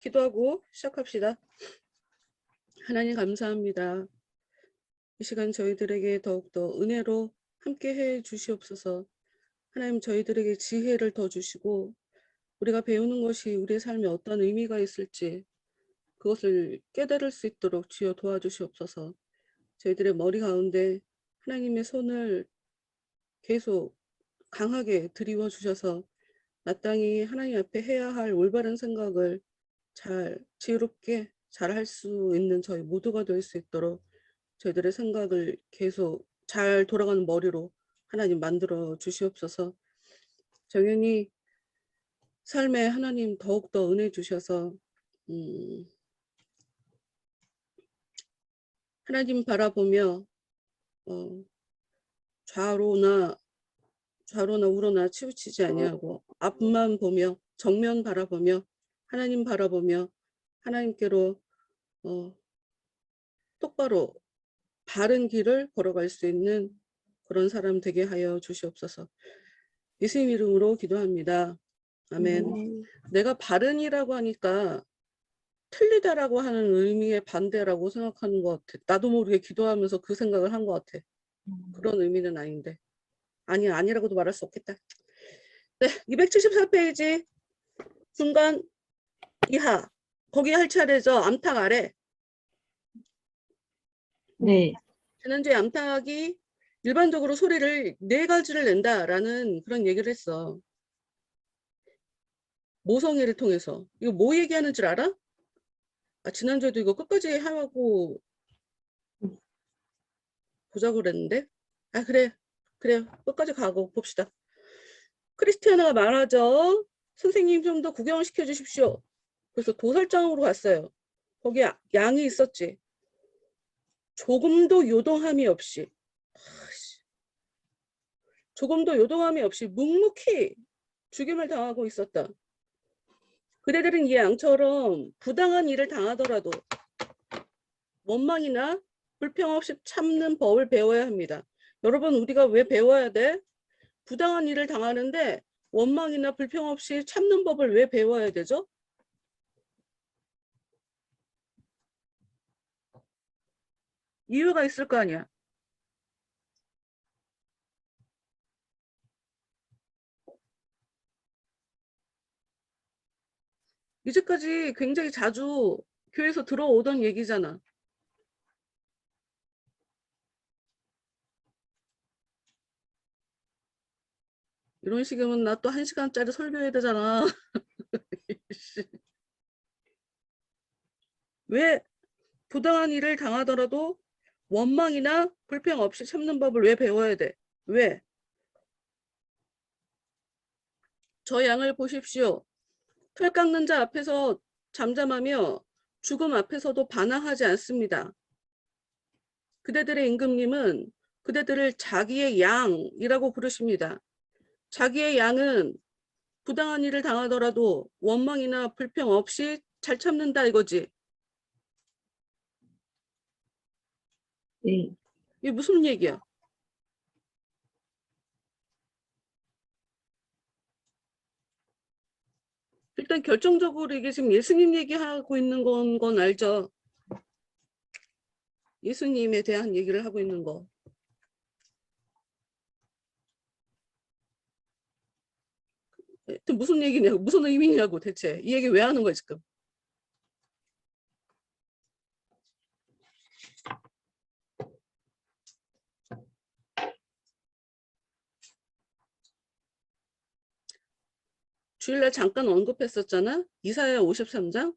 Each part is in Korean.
기도하고 시작합시다. 하나님 감사합니다. 이 시간 저희들에게 더욱더 은혜로 함께 해 주시옵소서. 하나님 저희들에게 지혜를 더 주시고 우리가 배우는 것이 우리의 삶에 어떤 의미가 있을지 그것을 깨달을 수 있도록 주여 도와주시옵소서. 저희들의 머리 가운데 하나님의 손을 계속 강하게 드리워 주셔서 마땅히 하나님 앞에 해야 할 올바른 생각을 잘 지혜롭게 잘 할 수 있는 저희 모두가 될 수 있도록 저희들의 생각을 계속 잘 돌아가는 머리로 하나님 만들어 주시옵소서. 정연히 삶에 하나님 더욱더 은혜 주셔서 하나님 바라보며 좌로나 우로나 치우치지 아니하고 앞만 보며 정면 바라보며 하나님 바라보며 하나님께로 똑바로 바른 길을 걸어갈 수 있는 그런 사람 되게 하여 주시옵소서. 예수님 이름으로 기도합니다. 아멘. 내가 바른이라고 하니까 틀리다라고 하는 의미의 반대라고 생각하는 것 같아. 나도 모르게 기도하면서 그 생각을 한 것 같아. 그런 의미는 아닌데. 아니라고도 말할 수 없겠다. 네, 274페이지 중간 이하. 거기 할 차례죠. 암탉 아래. 네. 지난주에 암탉이 일반적으로 소리를 4가지를 낸다라는 그런 얘기를 했어. 모성애를 통해서. 이거 뭐 얘기하는 줄 알아? 지난주에도 이거 끝까지 하고 보자고 그랬는데. 그래. 끝까지 가고 봅시다. 크리스티아나가 말하죠. 선생님 좀 더 구경을 시켜주십시오. 그래서 도살장으로 갔어요. 거기 양이 있었지. 조금도 요동함이 없이 묵묵히 죽임을 당하고 있었다. 그대들은 이 양처럼 부당한 일을 당하더라도 원망이나 불평 없이 참는 법을 배워야 합니다. 여러분, 우리가 왜 배워야 돼? 부당한 일을 당하는데 원망이나 불평 없이 참는 법을 왜 배워야 되죠? 이유가 있을 거 아니야. 이제까지 굉장히 자주 교회에서 들어오던 얘기잖아. 이런 식이면 나 또 1시간짜리 설교해야 되잖아. 왜 부당한 일을 당하더라도 원망이나 불평 없이 참는 법을 왜 배워야 돼? 왜? 저 양을 보십시오. 털 깎는 자 앞에서 잠잠하며 죽음 앞에서도 반항하지 않습니다. 그대들의 임금님은 그대들을 자기의 양이라고 부르십니다. 자기의 양은 부당한 일을 당하더라도 원망이나 불평 없이 잘 참는다 이거지. 네. 이게 무슨 얘기야? 일단 결정적으로 이게 지금 예수님 얘기하고 있는 건 알죠? 예수님에 대한 얘기를 하고 있는 거. 무슨 얘기냐고, 무슨 의미냐고 대체. 이 얘기 왜 하는 거야 지금? 주일날 잠깐 언급했었잖아. 이사야 53장.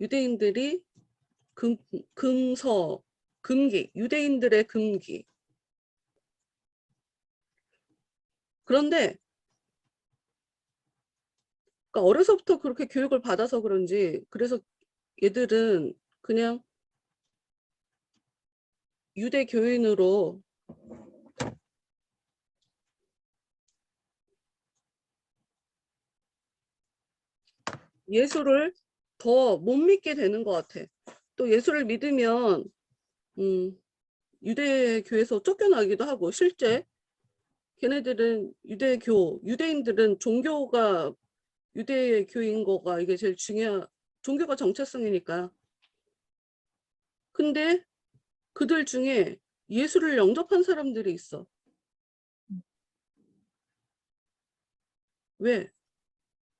유대인들이 금기, 유대인들의 금기. 그런데 그러니까 어려서부터 그렇게 교육을 받아서 그런지 그래서 얘들은 그냥 유대 교인으로 예수를 더 못 믿게 되는 것 같아. 또 예수를 믿으면 유대교에서 쫓겨나기도 하고 실제 걔네들은 유대인들은 종교가 유대교인 거가 이게 제일 종교가 정체성이니까. 근데 그들 중에 예수를 영접한 사람들이 있어. 왜?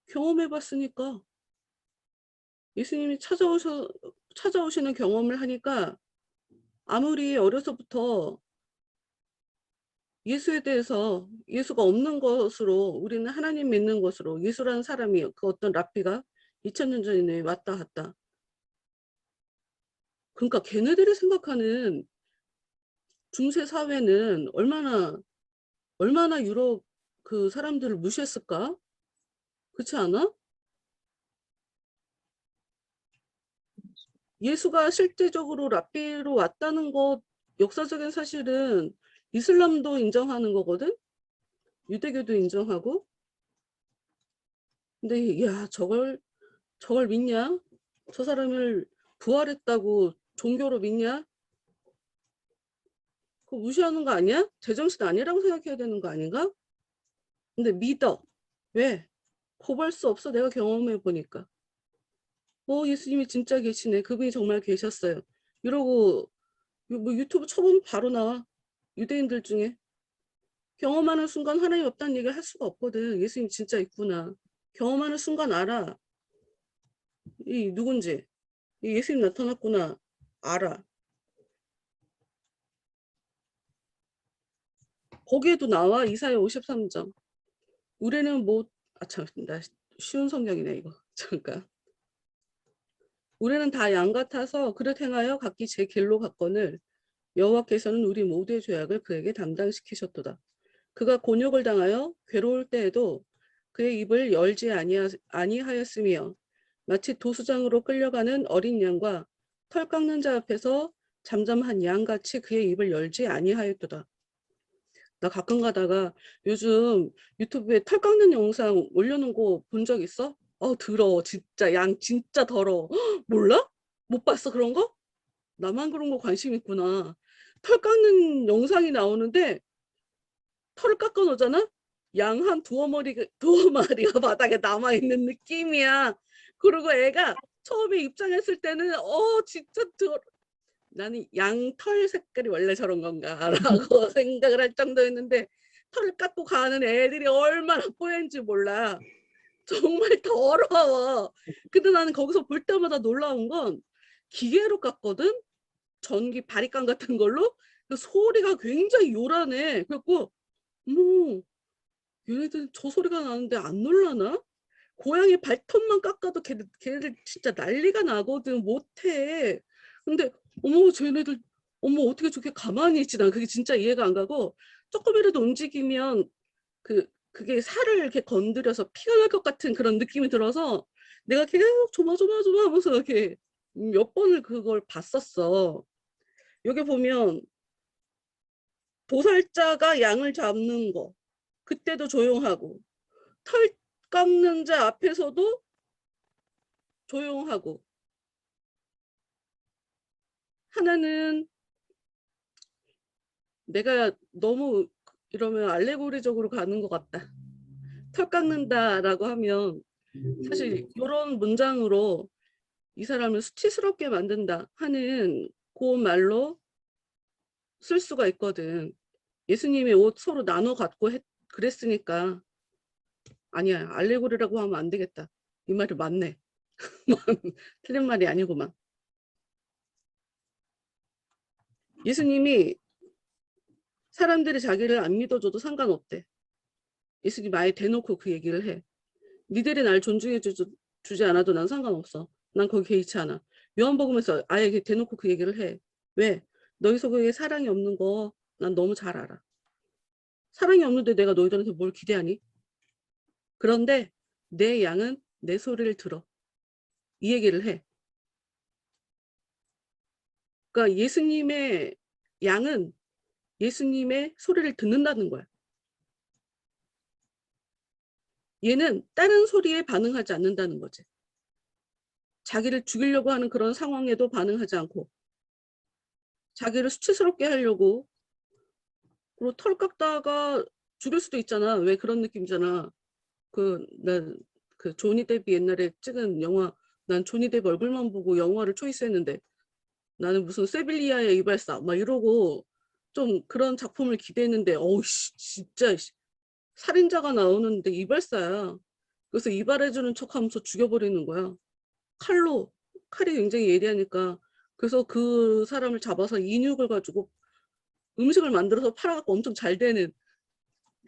경험해 봤으니까. 예수님이 찾아오시는 경험을 하니까 아무리 어려서부터 예수에 대해서 예수가 없는 것으로 우리는 하나님 믿는 것으로 예수라는 사람이 그 어떤 랍비가 2000년 전에 왔다 갔다. 그러니까 걔네들이 생각하는 중세 사회는 얼마나 유럽 그 사람들을 무시했을까? 그렇지 않아? 예수가 실제적으로 랍비로 왔다는 것 역사적인 사실은 이슬람도 인정하는 거거든. 유대교도 인정하고. 근데 야 저걸 믿냐? 저 사람을 부활했다고 종교로 믿냐? 그거 무시하는 거 아니야? 제정신 아니라고 생각해야 되는 거 아닌가? 근데 믿어. 왜? 거부할 수 없어. 내가 경험해 보니까. 예수님이 진짜 계시네. 그분이 정말 계셨어요. 이러고 뭐 유튜브 쳐보면 바로 나와. 유대인들 중에. 경험하는 순간 하나님 없다는 얘기를 할 수가 없거든. 예수님 진짜 있구나. 경험하는 순간 알아. 이 누군지. 이 예수님 나타났구나. 알아. 거기에도 나와. 이사야 53장. 우리는 참, 나 쉬운 성경이네, 이거. 잠깐. 우리는 다 양 같아서 그릇 행하여 각기 제 길로 갔거늘 여호와께서는 우리 모두의 죄악을 그에게 담당시키셨도다. 그가 곤욕을 당하여 괴로울 때에도 그의 입을 열지 아니하였으며 마치 도수장으로 끌려가는 어린 양과 털 깎는 자 앞에서 잠잠한 양같이 그의 입을 열지 아니하였도다. 나 가끔 가다가 요즘 유튜브에 털 깎는 영상 올려놓은 거 본 적 있어? 더러워. 진짜 양 진짜 더러워. 헉, 몰라? 못 봤어 그런 거? 나만 그런 거 관심 있구나. 털 깎는 영상이 나오는데 털을 깎아 놓잖아? 양 한 두어 마리가 바닥에 남아있는 느낌이야. 그리고 애가 처음에 입장했을 때는 진짜 나는 양 털 색깔이 원래 저런 건가 라고 생각을 할 정도였는데 털을 깎고 가는 애들이 얼마나 뽀얀지 몰라. 정말 더러워. 근데 나는 거기서 볼 때마다 놀라운 건 기계로 깎거든? 전기 바리깡 같은 걸로? 그 소리가 굉장히 요란해. 그래갖고 어머 얘네들 저 소리가 나는데 안 놀라나? 고양이 발톱만 깎아도 걔네들 진짜 난리가 나거든. 못해. 근데 어머 쟤네들 어떻게 저렇게 가만히 있지? 난 그게 진짜 이해가 안 가고 조금이라도 움직이면 그게 살을 이렇게 건드려서 피가 날 것 같은 그런 느낌이 들어서 내가 계속 조마조마조마 하면서 이렇게 몇 번을 그걸 봤었어. 여기 보면 도살자가 양을 잡는 거 그때도 조용하고 털 깎는 자 앞에서도 조용하고 하나는 내가 너무 이러면 알레고리적으로 가는 것 같다. 털 깎는다라고 하면 사실 이런 문장으로 이 사람을 수치스럽게 만든다 하는 그 말로 쓸 수가 있거든. 예수님이 옷 서로 나눠 갖고 그랬으니까 아니야 알레고리라고 하면 안 되겠다. 이 말이 맞네. 틀린 말이 아니구만. 예수님이 사람들이 자기를 안 믿어줘도 상관없대. 예수님 아예 대놓고 그 얘기를 해. 니들이 날 존중해 주지 않아도 난 상관없어. 난 거기 개의치 않아. 요한복음에서 아예 대놓고 그 얘기를 해. 왜? 너희 속에 사랑이 없는 거 난 너무 잘 알아. 사랑이 없는데 내가 너희들한테 뭘 기대하니? 그런데 내 양은 내 소리를 들어. 이 얘기를 해. 그러니까 예수님의 양은 예수님의 소리를 듣는다는 거야. 얘는 다른 소리에 반응하지 않는다는 거지. 자기를 죽이려고 하는 그런 상황에도 반응하지 않고 자기를 수치스럽게 하려고 그리고 털 깎다가 죽일 수도 있잖아. 왜 그런 느낌이잖아. 그 조니 데비 옛날에 찍은 영화 난 조니 뎁 얼굴만 보고 영화를 초이스했는데 나는 무슨 세빌리아의 이발사 막 이러고 좀 그런 작품을 기대했는데 어우 진짜 살인자가 나오는데 이발사야. 그래서 이발해주는 척하면서 죽여버리는 거야. 칼이 굉장히 예리하니까. 그래서 그 사람을 잡아서 인육을 가지고 음식을 만들어서 팔아갖고 엄청 잘 되는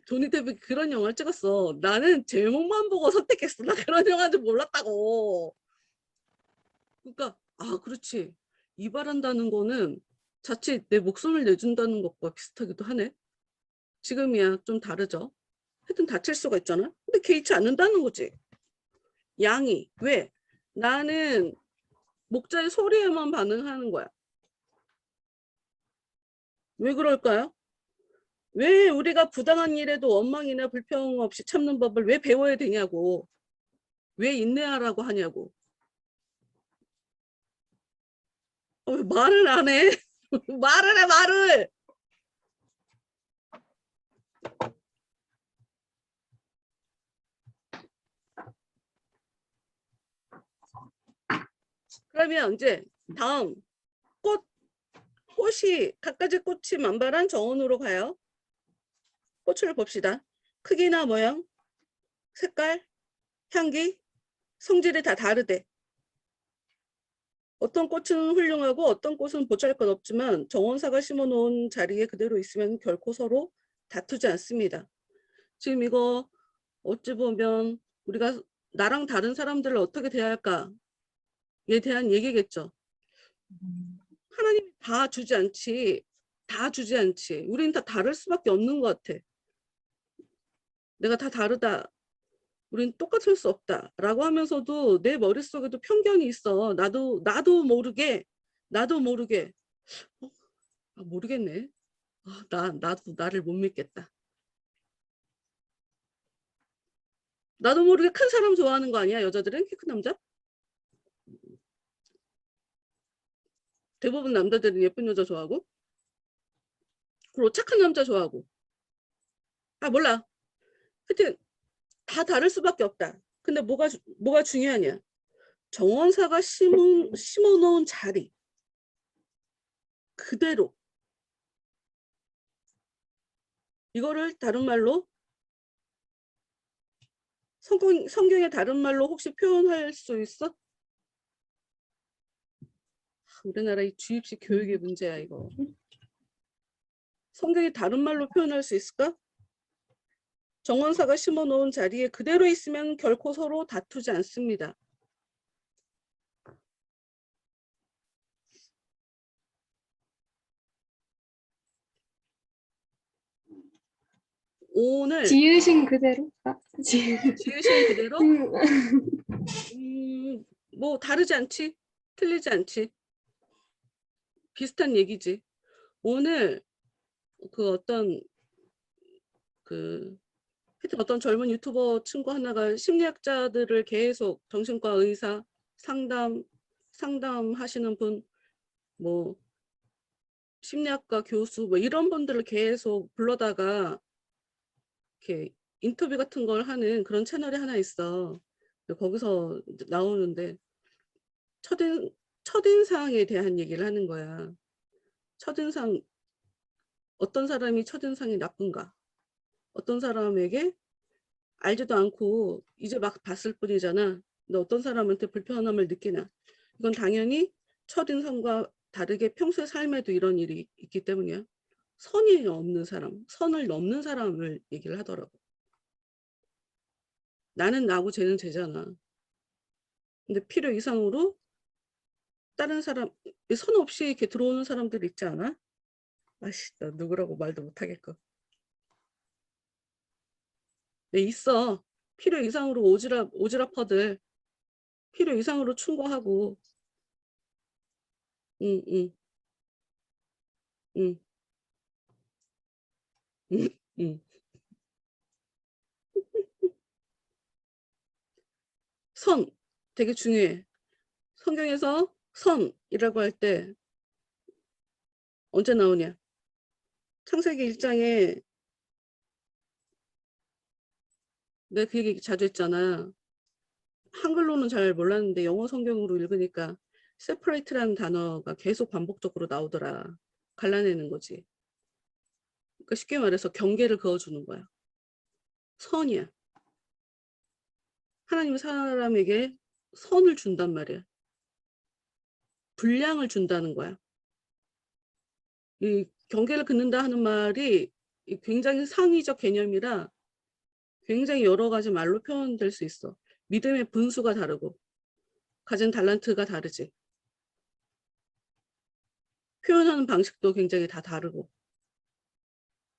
조니 뎁이 그런 영화를 찍었어. 나는 제목만 보고 선택했어. 나 그런 영화인지 몰랐다고. 그러니까 그렇지. 이발한다는 거는 자칫 내 목숨을 내준다는 것과 비슷하기도 하네. 지금이야 좀 다르죠. 하여튼 다칠 수가 있잖아. 근데 개의치 않는다는 거지. 양이. 왜? 나는 목자의 소리에만 반응하는 거야. 왜 그럴까요? 왜 우리가 부당한 일에도 원망이나 불평 없이 참는 법을 왜 배워야 되냐고. 왜 인내하라고 하냐고. 왜 말을 안 해? 말을 해, 말을! 그러면 이제 다음 꽃이 갖가지 꽃이 만발한 정원으로 가요. 꽃을 봅시다. 크기나 모양, 색깔, 향기, 성질이 다 다르대. 어떤 꽃은 훌륭하고 어떤 꽃은 보잘것없지만 정원사가 심어놓은 자리에 그대로 있으면 결코 서로 다투지 않습니다. 지금 이거 어찌 보면 우리가 나랑 다른 사람들을 어떻게 대할까에 대한 얘기겠죠. 하나님이 다 주지 않지. 다 주지 않지. 우리는 다 다를 수밖에 없는 것 같아. 내가 다 다르다. 우린 똑같을 수 없다. 라고 하면서도 내 머릿속에도 편견이 있어. 나도 모르게 모르겠네. 나도 나를 못 믿겠다. 나도 모르게 큰 사람 좋아하는 거 아니야? 여자들은 키 큰 남자? 대부분 남자들은 예쁜 여자 좋아하고 그리고 착한 남자 좋아하고 몰라. 하여튼 다 다를 수밖에 없다. 근데 뭐가 중요하냐? 정원사가 심어놓은 자리 그대로 이거를 다른 말로 성경의 다른 말로 혹시 표현할 수 있어? 우리나라 이 주입식 교육의 문제야 이거. 성경이 다른 말로 표현할 수 있을까? 정원사가 심어놓은 자리에 그대로 있으면 결코 서로 다투지 않습니다. 오늘 지으신 그대로? 지으신 그대로? 뭐 다르지 않지? 틀리지 않지? 비슷한 얘기지. 오늘 어떤 젊은 유튜버 친구 하나가 심리학자들을 계속 정신과 의사, 상담하시는 분, 뭐 심리학과 교수 뭐 이런 분들을 계속 불러다가 이렇게 인터뷰 같은 걸 하는 그런 채널이 하나 있어. 거기서 나오는데 첫인상에 대한 얘기를 하는 거야. 첫인상, 어떤 사람이 첫인상이 나쁜가? 어떤 사람에게 알지도 않고 이제 막 봤을 뿐이잖아. 근데 어떤 사람한테 불편함을 느끼나. 이건 당연히 첫인상과 다르게 평소의 삶에도 이런 일이 있기 때문이야. 선이 없는 사람, 선을 넘는 사람을 얘기를 하더라고. 나는 나고 쟤는 쟤잖아. 근데 필요 이상으로 다른 사람, 선 없이 이렇게 들어오는 사람들 있지 않아? 나 누구라고 말도 못하겠고. 네, 있어. 필요 이상으로 오지랖퍼들. 필요 이상으로 충고하고. 응, 응, 응, 응, 응. 선 되게 중요해. 성경에서 선이라고 할 때 언제 나오냐? 창세기 1장에 내가 그 얘기 자주 했잖아. 한글로는 잘 몰랐는데 영어 성경으로 읽으니까 separate라는 단어가 계속 반복적으로 나오더라. 갈라내는 거지. 그러니까 쉽게 말해서 경계를 그어주는 거야. 선이야. 하나님은 사람에게 선을 준단 말이야. 분량을 준다는 거야. 이 경계를 긋는다 하는 말이 굉장히 상위적 개념이라 굉장히 여러 가지 말로 표현될 수 있어. 믿음의 분수가 다르고 가진 달란트가 다르지. 표현하는 방식도 굉장히 다 다르고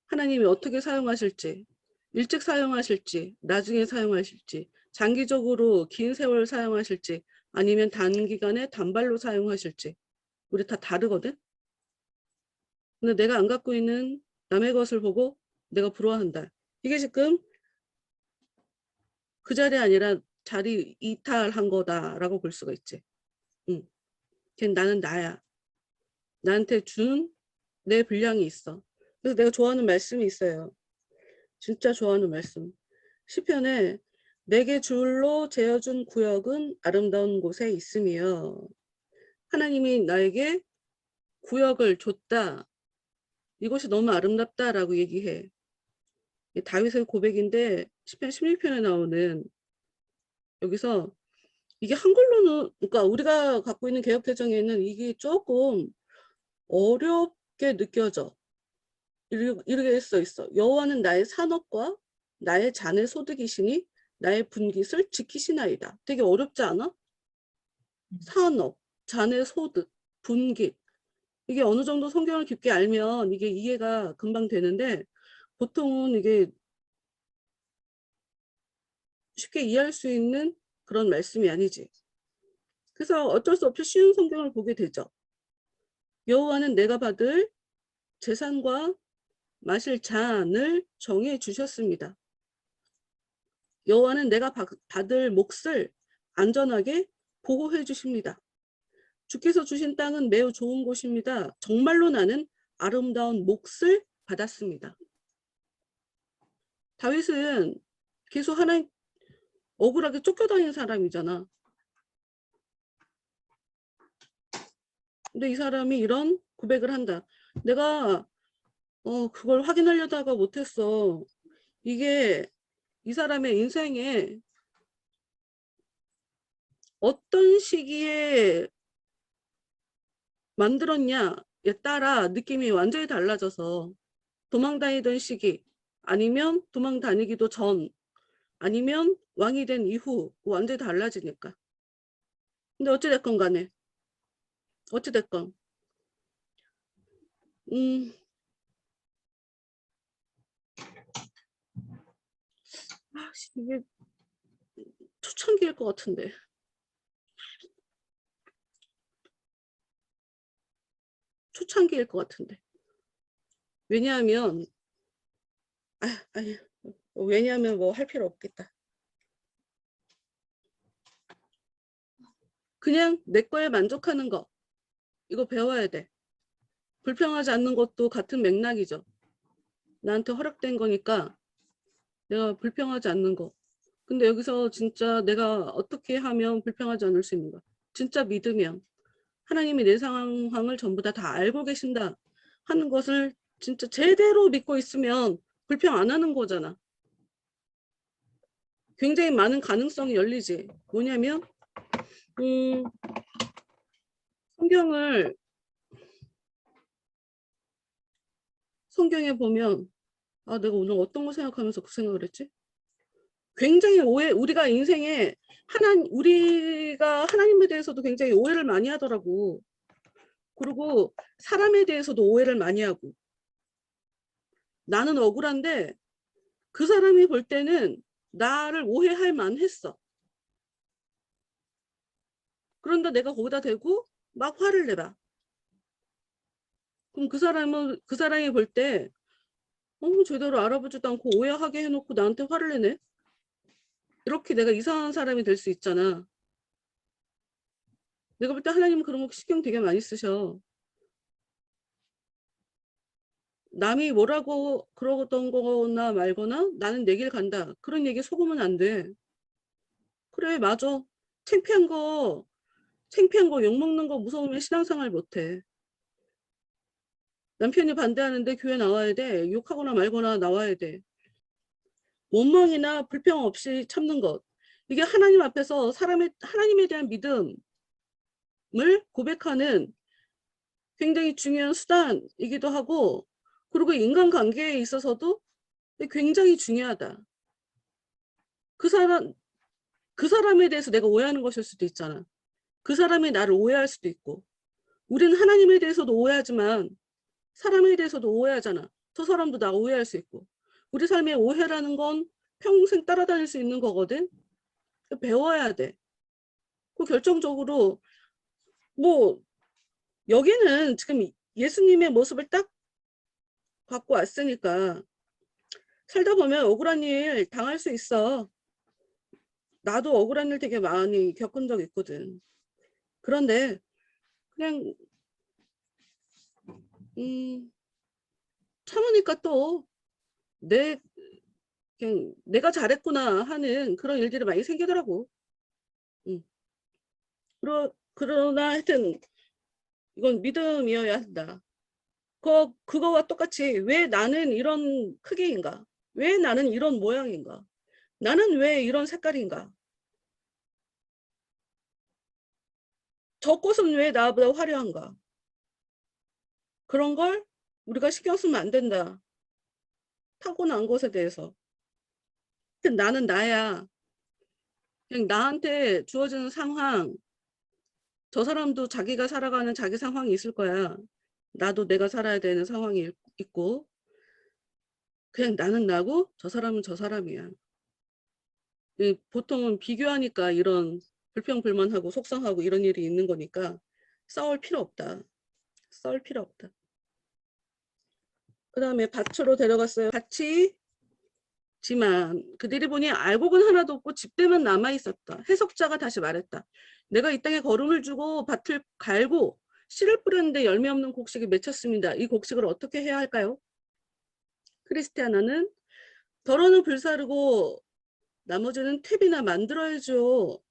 하나님이 어떻게 사용하실지, 일찍 사용하실지, 나중에 사용하실지, 장기적으로 긴 세월 사용하실지, 아니면 단기간에 단발로 사용하실지 우리 다 다르거든. 근데 내가 안 갖고 있는 남의 것을 보고 내가 부러워한다. 이게 지금 그 자리 아니라 자리 이탈한 거다라고 볼 수가 있지. 응. 나는 나야. 나한테 준 내 분량이 있어. 그래서 내가 좋아하는 말씀이 있어요. 진짜 좋아하는 말씀. 시편에 내게 줄로 재어준 구역은 아름다운 곳에 있으며 하나님이 나에게 구역을 줬다. 이것이 너무 아름답다라고 얘기해. 다윗의 고백인데 시편 16편에 나오는 여기서 이게 한글로는 그러니까 우리가 갖고 있는 개역개정에는 이게 조금 어렵게 느껴져. 이렇게 써 있어. 여호와는 나의 산업과 나의 잔의 소득이시니 나의 분깃을 지키시나이다. 되게 어렵지 않아? 산업, 잔의 소득, 분깃. 이게 어느 정도 성경을 깊게 알면 이게 이해가 금방 되는데 보통은 이게 쉽게 이해할 수 있는 그런 말씀이 아니지. 그래서 어쩔 수 없이 쉬운 성경을 보게 되죠. 여호와는 내가 받을 재산과 마실 잔을 정해 주셨습니다. 여호와는 내가 받을 몫을 안전하게 보호해 주십니다. 주께서 주신 땅은 매우 좋은 곳입니다. 정말로 나는 아름다운 몫을 받았습니다. 다윗은 계속 하나님 억울하게 쫓겨다니는 사람이잖아. 근데 이 사람이 이런 고백을 한다. 내가 그걸 확인하려다가 못했어. 이게 이 사람의 인생에 어떤 시기에 만들었냐에 따라 느낌이 완전히 달라져서 도망 다니던 시기 아니면 도망 다니기도 전 아니면 왕이 된 이후 완전히 달라지니까. 근데 어찌됐건 간에 어찌됐건 이게 초창기일 것 같은데 초창기일 것 같은데 왜냐하면 아니 왜냐하면 뭐 할 필요 없겠다. 그냥 내 거에 만족하는 거 이거 배워야 돼. 불평하지 않는 것도 같은 맥락이죠. 나한테 허락된 거니까 내가 불평하지 않는 거. 근데 여기서 진짜 내가 어떻게 하면 불평하지 않을 수 있는가? 진짜 믿으면 하나님이 내 상황을 전부 다 알고 계신다 하는 것을 진짜 제대로 믿고 있으면 불평 안 하는 거잖아. 굉장히 많은 가능성이 열리지. 뭐냐면 성경에 보면 내가 오늘 어떤 거 생각하면서 그 생각을 했지? 굉장히 우리가 인생에 우리가 하나님에 대해서도 굉장히 오해를 많이 하더라고. 그리고 사람에 대해서도 오해를 많이 하고. 나는 억울한데 그 사람이 볼 때는 나를 오해할 만했어. 그런데 내가 거기다 대고 막 화를 내봐. 그럼 그 사람이 볼 때 제대로 알아보지도 않고 오해하게 해놓고 나한테 화를 내네? 이렇게 내가 이상한 사람이 될 수 있잖아. 내가 볼 때 하나님은 그런 거 신경 되게 많이 쓰셔. 남이 뭐라고 그러던 거나 말거나 나는 내 길 간다. 그런 얘기 속으면 안 돼. 그래, 맞아. 창피한 거, 욕먹는 거 무서우면 신앙생활 못해. 남편이 반대하는데 교회 나와야 돼. 욕하거나 말거나 나와야 돼. 원망이나 불평 없이 참는 것. 이게 하나님 앞에서 하나님에 대한 믿음을 고백하는 굉장히 중요한 수단이기도 하고, 그리고 인간관계에 있어서도 굉장히 중요하다. 그 사람에 대해서 내가 오해하는 것일 수도 있잖아. 그 사람이 나를 오해할 수도 있고. 우리는 하나님에 대해서도 오해하지만 사람에 대해서도 오해하잖아. 저 사람도 나 오해할 수 있고. 우리 삶에 오해라는 건 평생 따라다닐 수 있는 거거든. 배워야 돼. 그 결정적으로 뭐 여기는 지금 예수님의 모습을 딱 갖고 왔으니까 살다 보면 억울한 일 당할 수 있어. 나도 억울한 일 되게 많이 겪은 적 있거든. 그런데 그냥 참으니까 또 내 그냥 내가 잘했구나 하는 그런 일들이 많이 생기더라고. 음. 그러나 하여튼 이건 믿음이어야 한다. 그거와 똑같이 왜 나는 이런 크기인가? 왜 나는 이런 모양인가? 나는 왜 이런 색깔인가? 저 꽃은 왜 나보다 화려한가? 그런 걸 우리가 신경 쓰면 안 된다. 타고난 것에 대해서. 나는 나야. 그냥 나한테 주어지는 상황, 저 사람도 자기가 살아가는 자기 상황이 있을 거야. 나도 내가 살아야 되는 상황이 있고, 그냥 나는 나고 저 사람은 저 사람이야. 보통은 비교하니까 이런 불평불만하고 속상하고 이런 일이 있는 거니까 싸울 필요 없다. 싸울 필요 없다. 그 다음에 밭으로 데려갔어요. 밭이 지만 그들이 보니 알곡은 하나도 없고 집대만 남아 있었다. 해석자가 다시 말했다. 내가 이 땅에 거름을 주고 밭을 갈고 씨를 뿌렸는데 열매 없는 곡식이 맺혔습니다. 이 곡식을 어떻게 해야 할까요? 크리스티아나는 덜어는 불사르고 나머지는 탭이나 만들어야죠.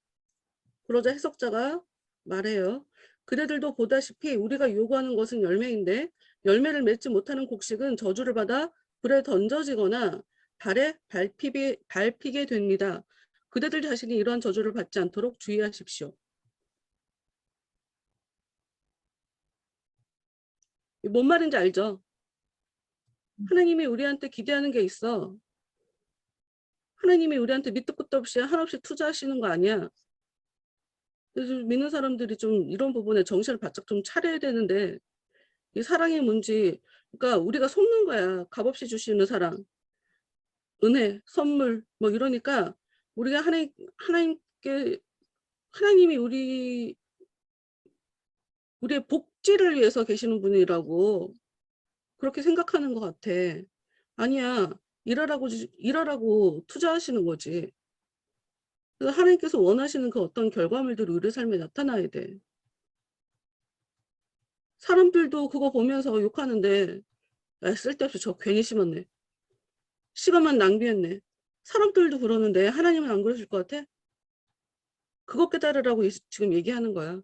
그러자 해석자가 말해요. 그대들도 보다시피 우리가 요구하는 것은 열매인데 열매를 맺지 못하는 곡식은 저주를 받아 불에 던져지거나 발에 밟히게 됩니다. 그대들 자신이 이러한 저주를 받지 않도록 주의하십시오. 뭔 말인지 알죠? 하나님이 우리한테 기대하는 게 있어. 하나님이 우리한테 밑도 끝도 없이 한없이 투자하시는 거 아니야. 그래서 믿는 사람들이 좀 이런 부분에 정신을 바짝 좀 차려야 되는데 이 사랑이 뭔지, 그러니까 우리가 속는 거야. 값없이 주시는 사랑, 은혜, 선물 뭐 이러니까 우리가 하나님께 하나님이 우리의 복지를 위해서 계시는 분이라고 그렇게 생각하는 것 같아. 아니야. 일하라고 투자하시는 거지. 그래서 하나님께서 원하시는 그 어떤 결과물들이 우리 삶에 나타나야 돼. 사람들도 그거 보면서 욕하는데 야, 쓸데없이 저 괜히 심었네. 시간만 낭비했네. 사람들도 그러는데 하나님은 안 그러실 것 같아? 그것 깨달으라고 지금 얘기하는 거야.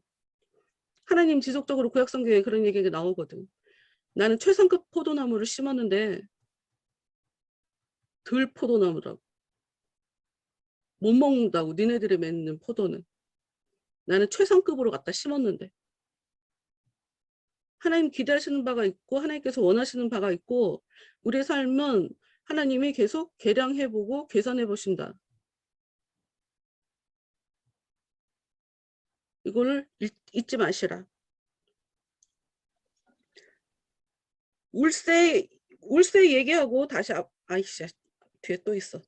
하나님 지속적으로 구약성경에 그런 얘기가 나오거든. 나는 최상급 포도나무를 심었는데 들 포도나무라고. 못 먹는다고 니네들이 맺는 포도는. 나는 최상급으로 갖다 심었는데. 하나님 기대하시는 바가 있고 하나님께서 원하시는 바가 있고 우리의 삶은 하나님이 계속 계량해보고 계산해 보신다. 이걸 잊지 마시라. 울세 얘기하고 다시 아이씨 뒤에 또 있어.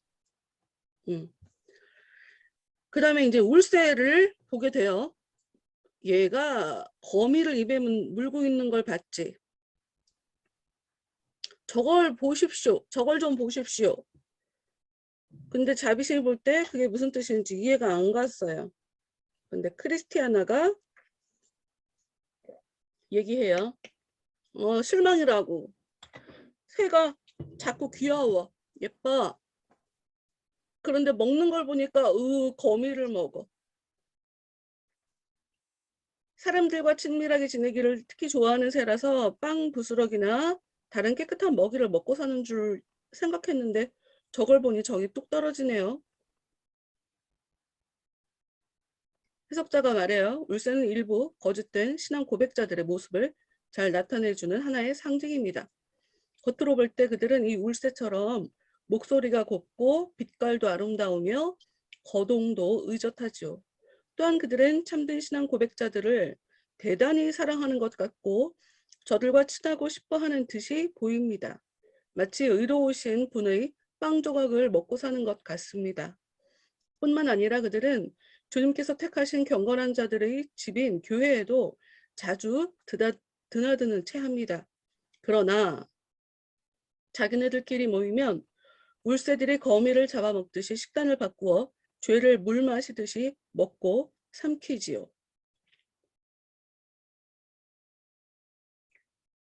그 다음에 이제 울세를 보게 돼요. 얘가 거미를 입에 물고 있는 걸 봤지. 저걸 보십시오. 저걸 좀 보십시오. 근데 자비심이 볼 때 그게 무슨 뜻인지 이해가 안 갔어요. 근데 크리스티아나가 얘기해요. 실망이라고. 새가 자꾸 귀여워. 예뻐. 그런데 먹는 걸 보니까 거미를 먹어. 사람들과 친밀하게 지내기를 특히 좋아하는 새라서 빵 부스러기나 다른 깨끗한 먹이를 먹고 사는 줄 생각했는데 저걸 보니 정이 뚝 떨어지네요. 해석자가 말해요. 울새는 일부 거짓된 신앙 고백자들의 모습을 잘 나타내주는 하나의 상징입니다. 겉으로 볼 때 그들은 이 울새처럼 목소리가 곱고 빛깔도 아름다우며 거동도 의젓하지요. 또한 그들은 참된 신앙 고백자들을 대단히 사랑하는 것 같고 저들과 친하고 싶어 하는 듯이 보입니다. 마치 의로우신 분의 빵 조각을 먹고 사는 것 같습니다. 뿐만 아니라 그들은 주님께서 택하신 경건한 자들의 집인 교회에도 자주 드나드는 채 합니다. 그러나 자기네들끼리 모이면 울새들이 거미를 잡아먹듯이 식단을 바꾸어 죄를 물 마시듯이 먹고 삼키지요.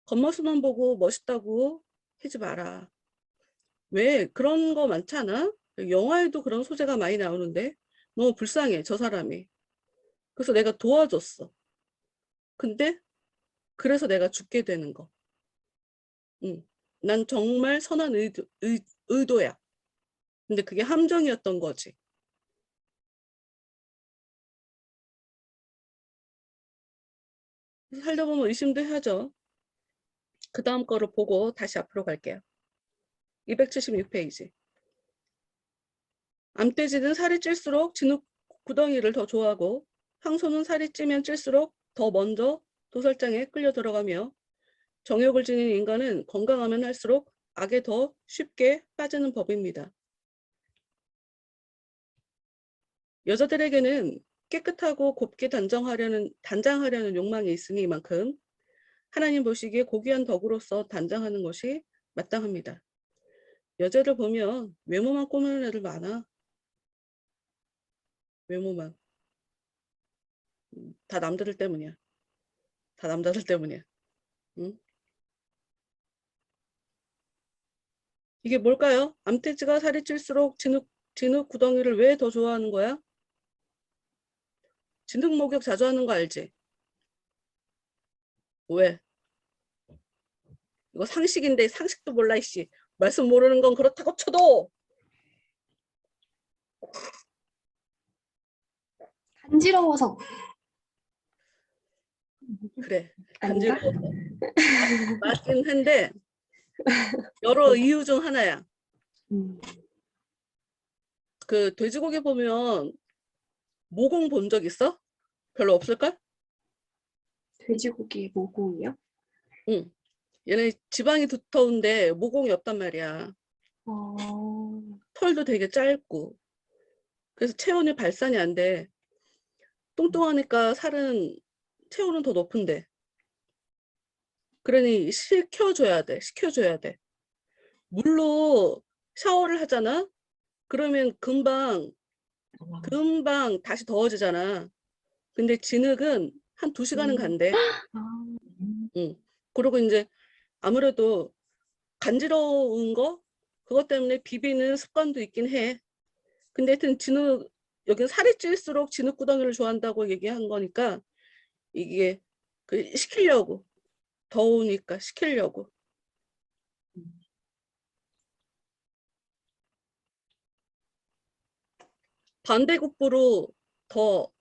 겉모습만 보고 멋있다고 하지 마라. 왜 그런 거 많잖아? 영화에도 그런 소재가 많이 나오는데 너무 불쌍해 저 사람이. 그래서 내가 도와줬어. 근데 그래서 내가 죽게 되는 거. 난 정말 선한 의도야. 근데 그게 함정이었던 거지. 살다 보면 의심도 해야죠. 그 다음 거를 보고 다시 앞으로 갈게요. 276페이지. 암돼지는 살이 찔수록 진흙 구덩이를 더 좋아하고 황소는 살이 찌면 찔수록 더 먼저 도살장에 끌려 들어가며 정욕을 지닌 인간은 건강하면 할수록 악에 더 쉽게 빠지는 법입니다. 여자들에게는 깨끗하고 곱게 단장하려는 욕망이 있으니 이만큼 하나님 보시기에 고귀한 덕으로서 단장하는 것이 마땅합니다. 여자를 보면 외모만 꾸미는 애들 많아. 외모만. 다 남자들 때문이야. 다 남자들 때문이야. 응? 이게 뭘까요? 암돼지가 살이 찔수록 진흙 구덩이를 왜 더 좋아하는 거야? 진흙 목욕 자주 하는 거 알지? 왜? 이거 상식인데 상식도 몰라 이씨. 말씀 모르는 건 그렇다고 쳐도. 간지러워서. 그래. 아닌가? 간지러워서. 맞긴 한데 여러 이유 중 하나야. 음, 그 돼지고기 보면 모공 본 적 있어? 별로 없을걸? 돼지고기 모공이요? 응. 얘네 지방이 두터운데 모공이 없단 말이야. 어, 털도 되게 짧고. 그래서 체온이 발산이 안 돼. 뚱뚱하니까 체온은 더 높은데. 그러니 식혀줘야 돼. 식혀줘야 돼. 물로 샤워를 하잖아. 그러면 금방 다시 더워지잖아. 근데 진흙은 한 2시간은 음, 간대. 아, 응. 그리고 이제 아무래도 간지러운 거 그것 때문에 비비는 습관도 있긴 해. 근데 하여튼 여기 살이 찔수록 진흙 구덩이를 좋아한다고 얘기한 거니까 이게 시키려고 더우니까 시키려고. 반대급부로 더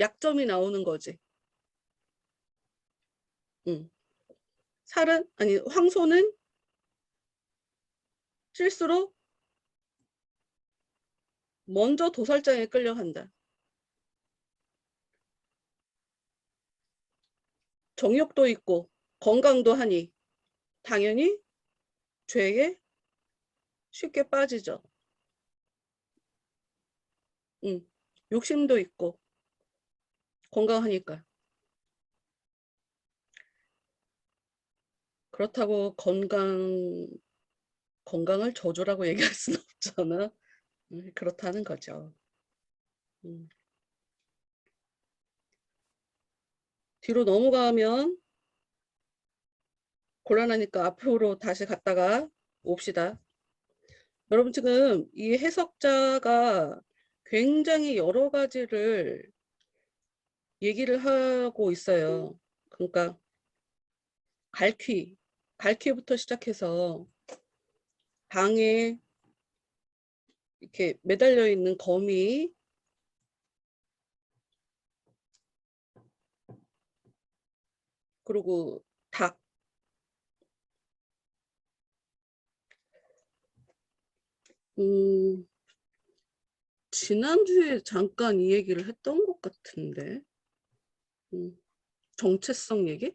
약점이 나오는 거지. 응. 황소는 찔수록 먼저 도살장에 끌려간다. 정욕도 있고 건강도 하니 당연히 죄에 쉽게 빠지죠. 응. 욕심도 있고 건강하니까. 그렇다고 건강을 저주라고 얘기할 수는 없잖아. 그렇다는 거죠. 음. 뒤로 넘어가면 곤란하니까 앞으로 다시 갔다가 옵시다. 여러분 지금 이 해석자가 굉장히 여러 가지를 얘기를 하고 있어요. 그러니까 갈퀴부터 시작해서 방에 이렇게 매달려 있는 거미, 그리고 닭, 지난주에 잠깐 이 얘기를 했던 것 같은데, 정체성 얘기?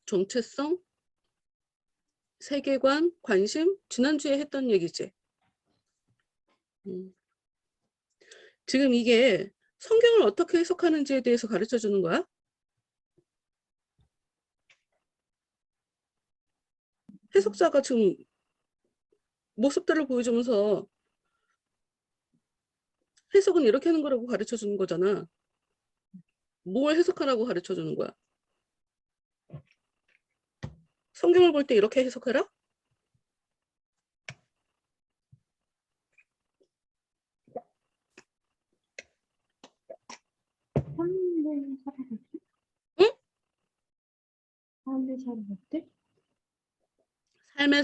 정체성, 세계관, 관심? 지난주에 했던 얘기지. 지금 이게 성경을 어떻게 해석하는지에 대해서 가르쳐 주는 거야? 해석자가 지금 모습들을 보여주면서 해석은 이렇게 하는 거라고 가르쳐 주는 거잖아. 뭘 해석하라고 가르쳐 주는 거야? 성경을 볼 때 이렇게 해석하라? 삶을 살아갈 때? 응? 삶을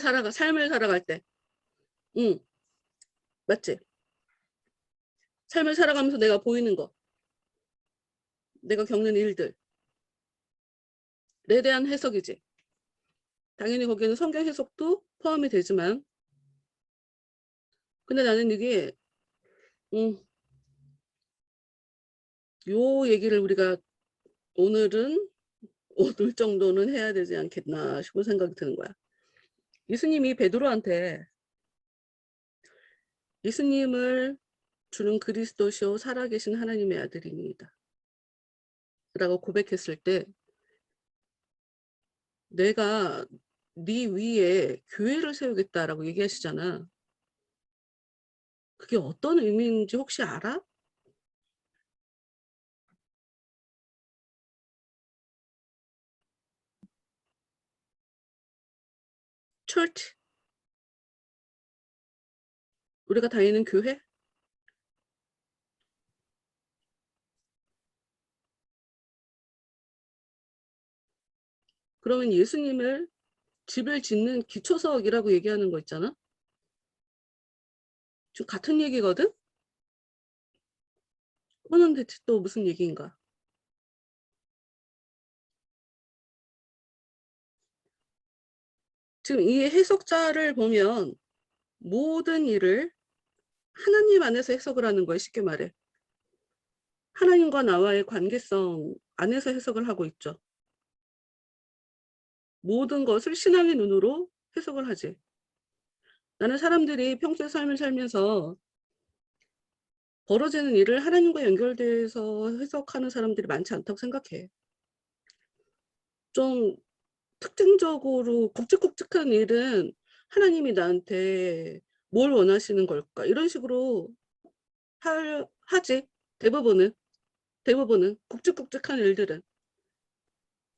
살아갈 때? 삶을 살아갈 때. 응, 맞지? 삶을 살아가면서 내가 보이는 거, 내가 겪는 일들에 대한 해석이지. 당연히 거기에는 성경 해석도 포함이 되지만, 근데 나는 이게 요 얘기를 우리가 오늘 정도는 해야 되지 않겠나 싶은 생각이 드는 거야. 예수님이 베드로한테 예수님을 주는 그리스도시요 살아계신 하나님의 아들입니다 라고 고백했을 때 내가 네 위에 교회를 세우겠다라고 얘기하시잖아. 그게 어떤 의미인지 혹시 알아? church? 우리가 다니는 교회? 그러면 예수님을 집을 짓는 기초석이라고 얘기하는 거 있잖아. 지금 같은 얘기거든? 그거는 대체 또 무슨 얘기인가? 지금 이 해석자를 보면 모든 일을 하나님 안에서 해석을 하는 거야. 쉽게 말해. 하나님과 나와의 관계성 안에서 해석을 하고 있죠. 모든 것을 신앙의 눈으로 해석을 하지. 나는 사람들이 평소의 삶을 살면서 벌어지는 일을 하나님과 연결돼서 해석하는 사람들이 많지 않다고 생각해. 좀 특징적으로 굵직굵직한 일은 하나님이 나한테 뭘 원하시는 걸까? 이런 식으로 하지. 대부분은 굵직굵직한 일들은.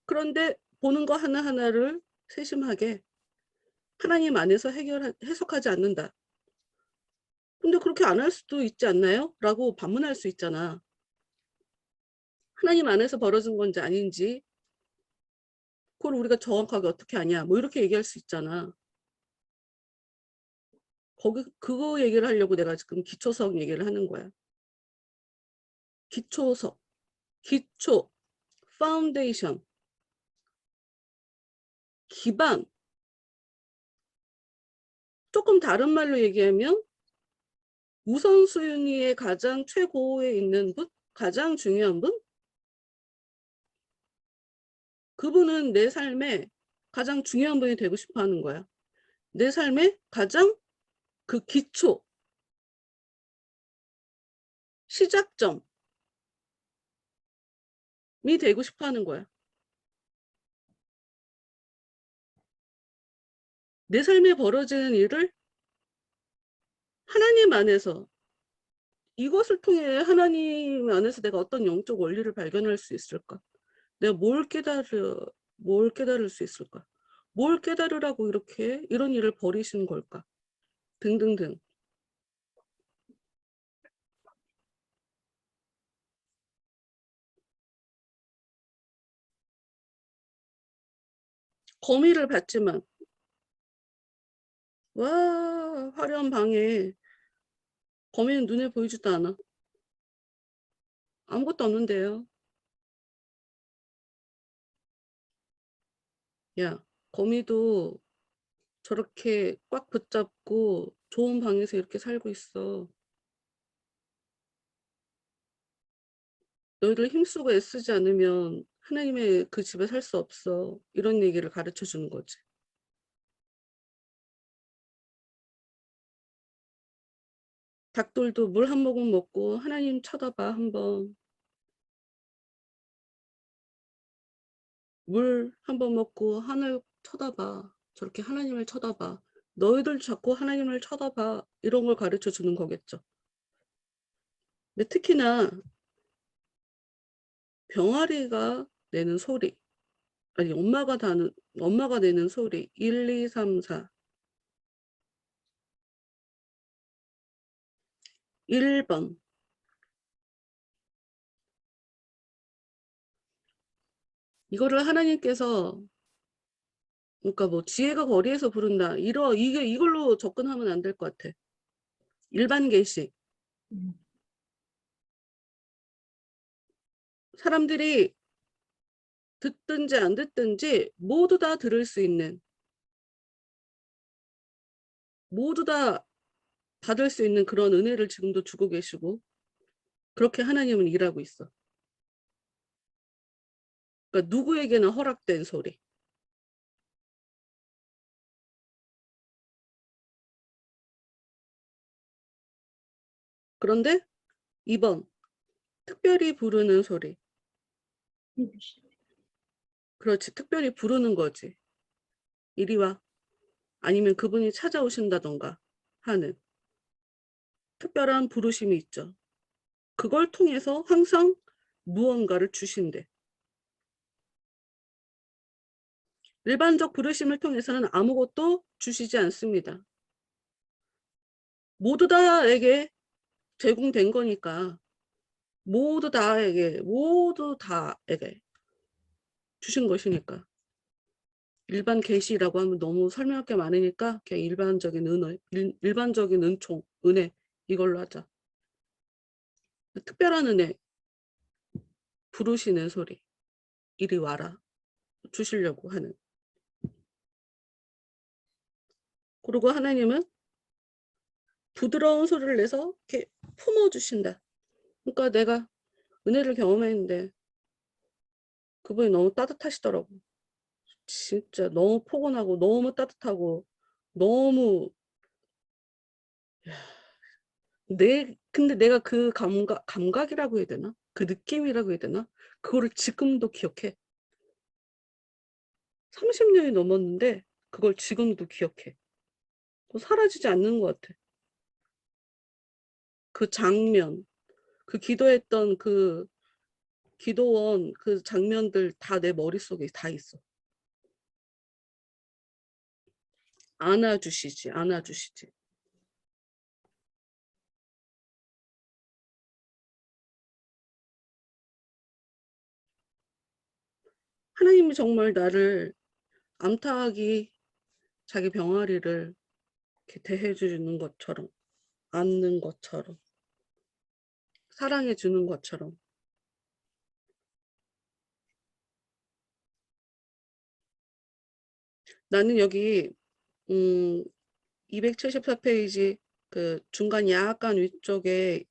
그런데 보는 거 하나하나를 세심하게 하나님 안에서 해석하지 않는다. 근데 그렇게 안 할 수도 있지 않나요? 라고 반문할 수 있잖아. 하나님 안에서 벌어진 건지 아닌지 그걸 우리가 정확하게 어떻게 아냐 뭐 이렇게 얘기할 수 있잖아. 그거 얘기를 하려고 내가 지금 기초석 얘기를 하는 거야. 기초석, 기초, 파운데이션, 기반. 조금 다른 말로 얘기하면 우선순위의 가장 최고에 있는 분, 가장 중요한 분, 그분은 내 삶에 가장 중요한 분이 되고 싶어 하는 거야. 내 삶의 가장 그 기초, 시작점이 되고 싶어 하는 거야. 내 삶에 벌어지는 일을 하나님 안에서 이것을 통해 하나님 안에서 내가 어떤 영적 원리를 발견할 수 있을까? 내가 뭘 깨달을 수 있을까? 뭘 깨달으라고 이렇게 이런 일을 벌이시는 걸까? 등등등. 거미를 봤지만 와 화려한 방에 거미는 눈에 보이지도 않아. 아무것도 없는데요. 야, 거미도 저렇게 꽉 붙잡고 좋은 방에서 이렇게 살고 있어. 너희들 힘쓰고 애쓰지 않으면 하나님의 그 집에 살 수 없어. 이런 얘기를 가르쳐 주는 거지. 닭들도 물 한 모금 먹고 하나님 쳐다봐 한번. 물 한 번 먹고 하늘 쳐다봐. 저렇게 하나님을 쳐다봐. 너희들 자꾸 하나님을 쳐다봐. 이런 걸 가르쳐 주는 거겠죠. 근데 특히나 병아리가 내는 소리. 아니 엄마가 내는 소리. 1, 2, 3, 4. 1번. 이거를 하나님께서 그러니까 뭐 지혜가 거리에서 부른다. 이걸로 접근하면 안 될 것 같아. 일반 계시. 사람들이 듣든지 안 듣든지 모두 다 들을 수 있는, 모두 다 받을 수 있는 그런 은혜를 지금도 주고 계시고 그렇게 하나님은 일하고 있어. 그러니까 누구에게나 허락된 소리. 그런데 2번 특별히 부르는 소리. 그렇지. 특별히 부르는 거지. 이리 와. 아니면 그분이 찾아오신다던가 하는 특별한 부르심이 있죠. 그걸 통해서 항상 무언가를 주신대. 일반적 부르심을 통해서는 아무것도 주시지 않습니다. 모두 다에게 제공된 거니까 모두 다에게 주신 것이니까. 일반 계시라고 하면 너무 설명할 게 많으니까 그냥 일반적인 일반적인 은총, 은혜 이걸로 하자. 특별한 은혜, 부르시는 소리, 이리 와라 주시려고 하는. 그리고 하나님은 부드러운 소리를 내서 이렇게 품어주신다. 그러니까 내가 은혜를 경험했는데 그분이 너무 따뜻하시더라고. 진짜 너무 포근하고 너무 따뜻하고 너무 근데 내가 그 감각이라고 해야 되나? 그 느낌이라고 해야 되나? 그거를 지금도 기억해. 30년이 넘었는데 그걸 지금도 기억해. 사라지지 않는 것 같아. 그 장면, 그 기도했던 그 기도원 그 장면들 다 내 머릿속에 다 있어. 안아주시지. 하나님이 정말 나를 암탉이 자기 병아리를 이렇게 대해주는 것처럼, 안는 것처럼, 사랑해주는 것처럼. 나는 여기 274페이지 그 중간 약간 위쪽에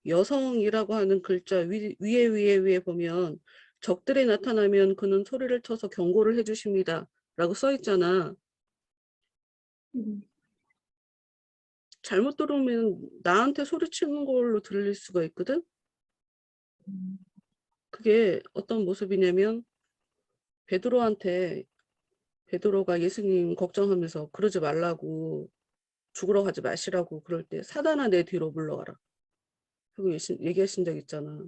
여성이라고 하는 글자 위에 보면 적들이 나타나면 그는 소리를 쳐서 경고를 해주십니다. 라고 써 있잖아. 잘못 들으면 나한테 소리치는 걸로 들릴 수가 있거든. 그게 어떤 모습이냐면 베드로가 예수님 걱정하면서 그러지 말라고 죽으러 가지 마시라고 그럴 때 사단아 내 뒤로 물러가라. 그리고 얘기하신 적 있잖아.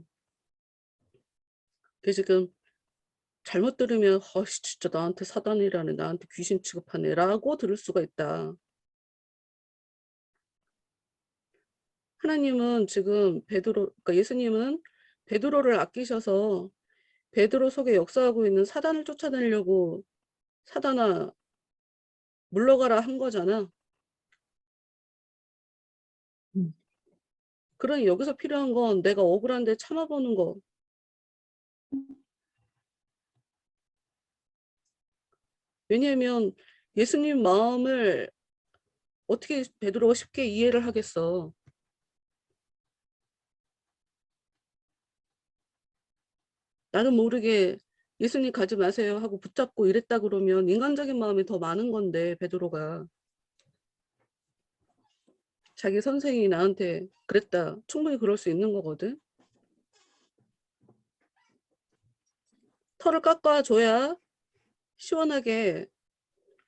그 지금 잘못 들으면 진짜 나한테 사단이라네, 나한테 귀신 취급하네 라고 들을 수가 있다. 하나님은 지금 그러니까 예수님은 베드로를 아끼셔서 베드로 속에 역사하고 있는 사단을 쫓아내려고 사단아 물러가라 한 거잖아. 음. 그러니 여기서 필요한 건 내가 억울한데 참아보는 거. 왜냐하면 예수님 마음을 어떻게 베드로가 쉽게 이해를 하겠어. 나는 모르게 예수님 가지 마세요 하고 붙잡고 이랬다 그러면 인간적인 마음이 더 많은 건데 베드로가 자기 선생이 나한테 그랬다. 충분히 그럴 수 있는 거거든. 털을 깎아줘야 시원하게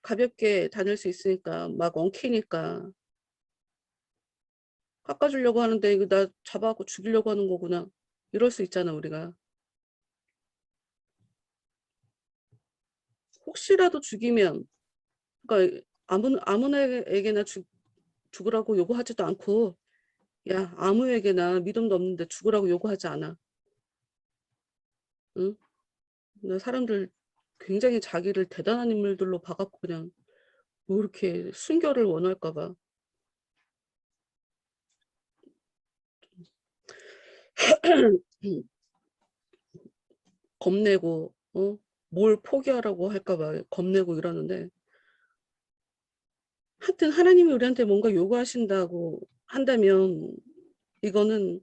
가볍게 다닐 수 있으니까 막 엉키니까 깎아주려고 하는데 이거 나 잡아갖고 죽이려고 하는 거구나. 이럴 수 있잖아 우리가. 혹시라도 죽이면 그러니까 아무에게나 죽으라고 요구하지도 않고 야 아무에게나 믿음도 없는데 죽으라고 요구하지 않아. 응? 나 사람들 굉장히 자기를 대단한 인물들로 봐갖고 그냥 뭐 이렇게 순결을 원할까 봐. 겁내고 뭘 포기하라고 할까 봐 겁내고 이러는데 하여튼 하나님이 우리한테 뭔가 요구하신다고 한다면 이거는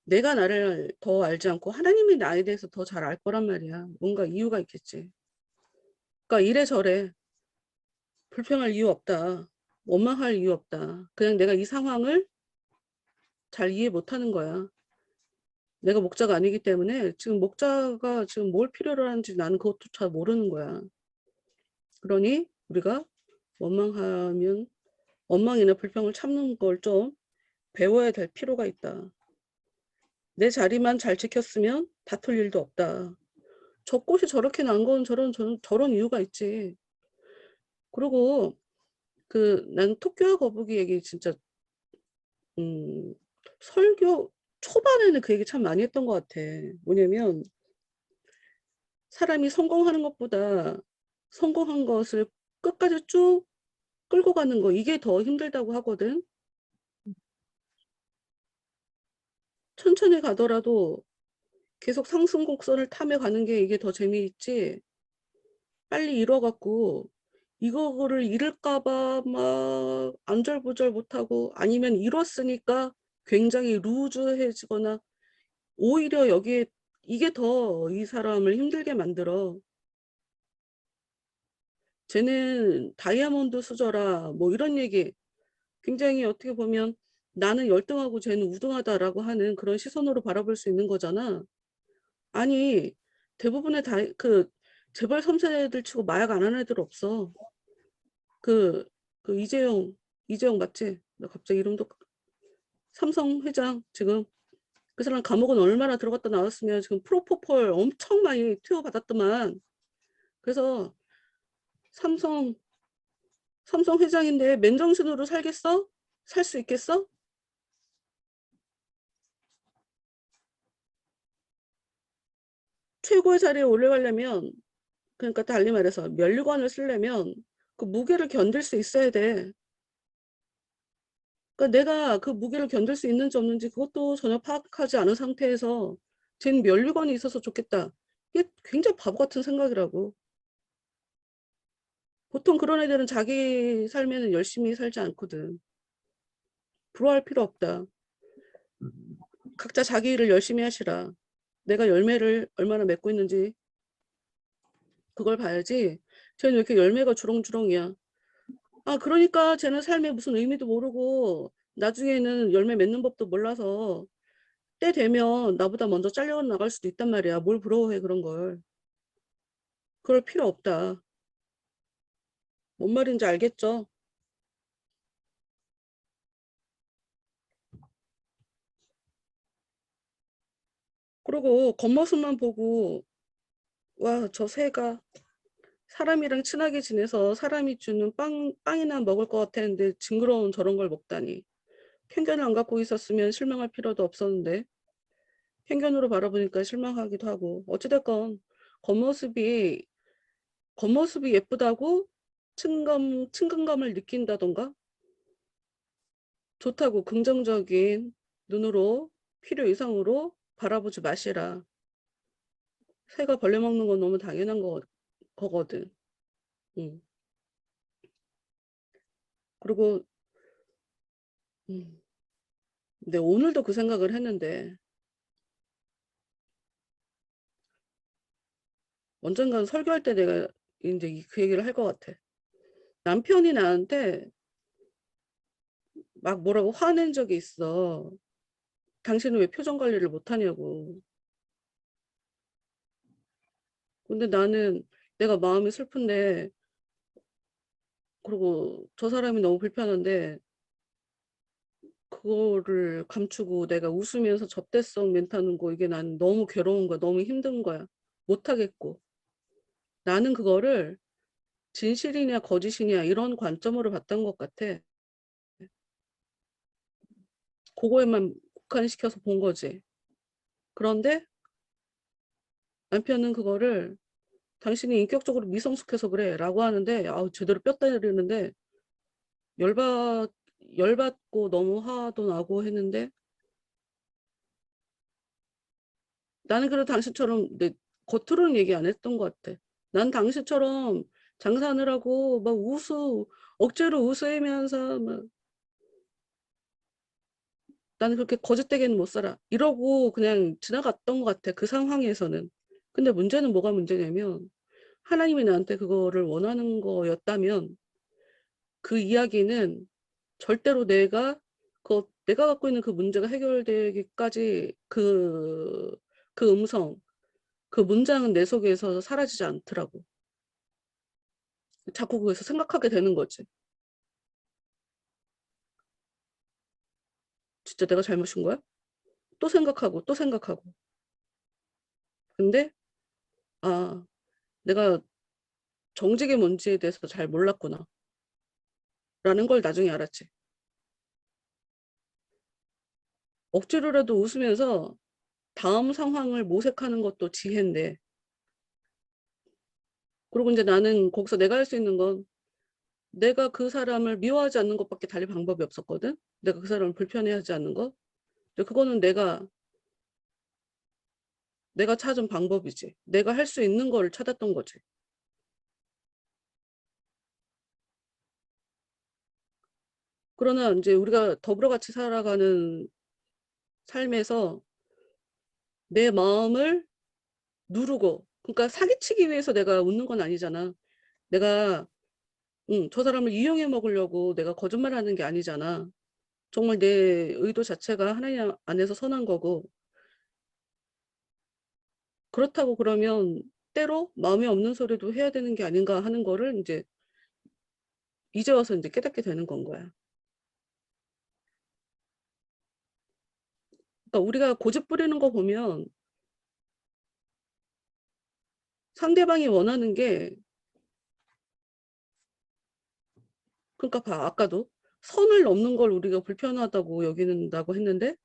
내가 나를 더 알지 않고 하나님이 나에 대해서 더 잘 알 거란 말이야. 뭔가 이유가 있겠지. 그러니까 이래저래 불평할 이유 없다. 원망할 이유 없다. 그냥 내가 이 상황을 잘 이해 못하는 거야. 내가 목자가 아니기 때문에 지금 목자가 지금 뭘 필요로 하는지 나는 그것조차 모르는 거야. 그러니 우리가 원망이나 불평을 참는 걸 좀 배워야 될 필요가 있다. 내 자리만 잘 지켰으면 다툴 일도 없다. 저 꽃이 저렇게 난 건 저런 이유가 있지. 그리고 난 토끼와 거북이 얘기 진짜 설교 초반에는 그 얘기 참 많이 했던 것 같아. 뭐냐면 사람이 성공하는 것보다 성공한 것을 끝까지 쭉 끌고 가는 거 이게 더 힘들다고 하거든. 천천히 가더라도 계속 상승 곡선을 타며 가는 게 이게 더 재미있지. 빨리 이뤄 갖고 이거를 잃을까 봐 막 안절부절 못하고 아니면 이뤘으니까 굉장히 루즈해지거나 오히려 여기에 이게 더 이 사람을 힘들게 만들어. 쟤는 다이아몬드 수저라 뭐 이런 얘기 굉장히 어떻게 보면 나는 열등하고 쟤는 우등하다라고 하는 그런 시선으로 바라볼 수 있는 거잖아. 아니 대부분의 재벌 3세들 치고 마약 안 하는 애들 없어. 그, 이재용 맞지? 나 갑자기 이름도 삼성 회장 지금 그 사람 감옥은 얼마나 들어갔다 나왔으면 지금 프로포폴 엄청 많이 투여받았더만. 그래서 삼성 회장인데 맨정신으로 살겠어? 살 수 있겠어? 최고의 자리에 올라가려면 그러니까 달리 말해서 면류관을 쓰려면 그 무게를 견딜 수 있어야 돼. 그러니까 내가 그 무게를 견딜 수 있는지 없는지 그것도 전혀 파악하지 않은 상태에서 쟨 면류관이 있어서 좋겠다. 이게 굉장히 바보 같은 생각이라고. 보통 그런 애들은 자기 삶에는 열심히 살지 않거든. 부러워할 필요 없다. 각자 자기 일을 열심히 하시라. 내가 열매를 얼마나 맺고 있는지 그걸 봐야지. 쟤는 왜 이렇게 열매가 주렁주렁이야. 아 그러니까 쟤는 삶에 무슨 의미도 모르고 나중에는 열매 맺는 법도 몰라서 때 되면 나보다 먼저 잘려나갈 수도 있단 말이야. 뭘 부러워해 그런 걸. 그럴 필요 없다. 뭔 말인지 알겠죠? 그리고 겉모습만 보고 와, 저 새가 사람이랑 친하게 지내서 사람이 주는 빵이나 먹을 것 같았는데 징그러운 저런 걸 먹다니. 편견을 안 갖고 있었으면 실망할 필요도 없었는데 편견으로 바라보니까 실망하기도 하고 어찌됐건 겉모습이 겉모습이 예쁘다고 친근감을 느낀다던가 좋다고 긍정적인 눈으로 필요 이상으로 바라보지 마시라. 새가 벌레 먹는 건 너무 당연한 거거든. 응. 그리고 근데 오늘도 그 생각을 했는데 언젠간 설교할 때 내가 이제 그 얘기를 할 것 같아. 남편이 나한테 막 뭐라고 화낸 적이 있어. 당신은 왜 표정 관리를 못하냐고. 근데 나는 내가 마음이 슬픈데 그리고 저 사람이 너무 불편한데 그거를 감추고 내가 웃으면서 접대성 멘트하는 거 이게 난 너무 괴로운 거야. 너무 힘든 거야. 못하겠고. 나는 그거를 진실이냐 거짓이냐 이런 관점으로 봤던 것 같아. 그거에만 국한시켜서 본 거지. 그런데 남편은 그거를 당신이 인격적으로 미성숙해서 그래 라고 하는데 아우 제대로 뼈 때리는데 열받 열받고 너무 화도 나고 했는데 나는 그래도 당신처럼 겉으로는 얘기 안 했던 것 같아. 난 당신처럼 장사하느라고 막 억지로 웃으면서 막 나는 그렇게 거짓되게는 못 살아. 이러고 그냥 지나갔던 것 같아. 그 상황에서는. 근데 문제는 뭐가 문제냐면 하나님이 나한테 그거를 원하는 거였다면 그 이야기는 절대로 내가 갖고 있는 그 문제가 해결되기까지 그 음성, 그 문장은 내 속에서 사라지지 않더라고. 자꾸 그래서 생각하게 되는 거지. 진짜 내가 잘못인 거야? 또 생각하고 또 생각하고. 근데 아, 내가 정직이 뭔지에 대해서 잘 몰랐구나. 라는 걸 나중에 알았지. 억지로라도 웃으면서 다음 상황을 모색하는 것도 지혜인데. 그리고 이제 나는 거기서 내가 할 수 있는 건 내가 그 사람을 미워하지 않는 것밖에 달리 방법이 없었거든. 내가 그 사람을 불편해하지 않는 거. 근데 그거는 내가 찾은 방법이지. 내가 할 수 있는 거를 찾았던 거지. 그러나 이제 우리가 더불어 같이 살아가는 삶에서 내 마음을 누르고, 그러니까 사기치기 위해서 내가 웃는 건 아니잖아. 내가 저 사람을 이용해 먹으려고 내가 거짓말하는 게 아니잖아. 정말 내 의도 자체가 하나님 안에서 선한 거고, 그렇다고 그러면 때로 마음에 없는 소리도 해야 되는 게 아닌가 하는 거를 이제 와서 이제 깨닫게 되는 건 거야. 그러니까 우리가 고집 부리는 거 보면 상대방이 원하는 게, 그러니까 봐, 아까도 선을 넘는 걸 우리가 불편하다고 여기는다고 했는데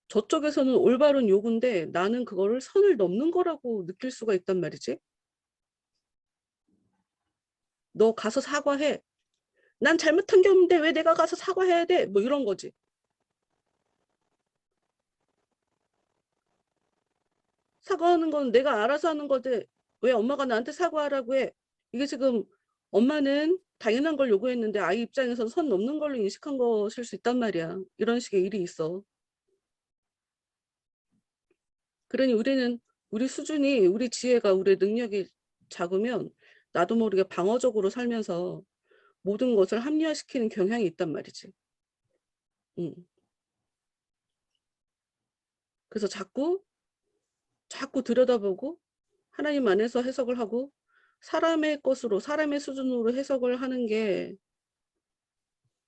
저쪽에서는 올바른 요구인데 나는 그거를 선을 넘는 거라고 느낄 수가 있단 말이지. 너 가서 사과해. 난 잘못한 게 없는데 왜 내가 가서 사과해야 돼? 뭐 이런 거지. 사과하는 건 내가 알아서 하는 건데 왜 엄마가 나한테 사과하라고 해? 이게 지금 엄마는 당연한 걸 요구했는데 아이 입장에서는 선 넘는 걸로 인식한 것일 수 있단 말이야. 이런 식의 일이 있어. 그러니 우리 수준이, 우리 지혜가, 우리 능력이 작으면 나도 모르게 방어적으로 살면서 모든 것을 합리화시키는 경향이 있단 말이지. 음. 그래서 자꾸 들여다보고 하나님 안에서 해석을 하고 사람의 것으로, 사람의 수준으로 해석을 하는 게,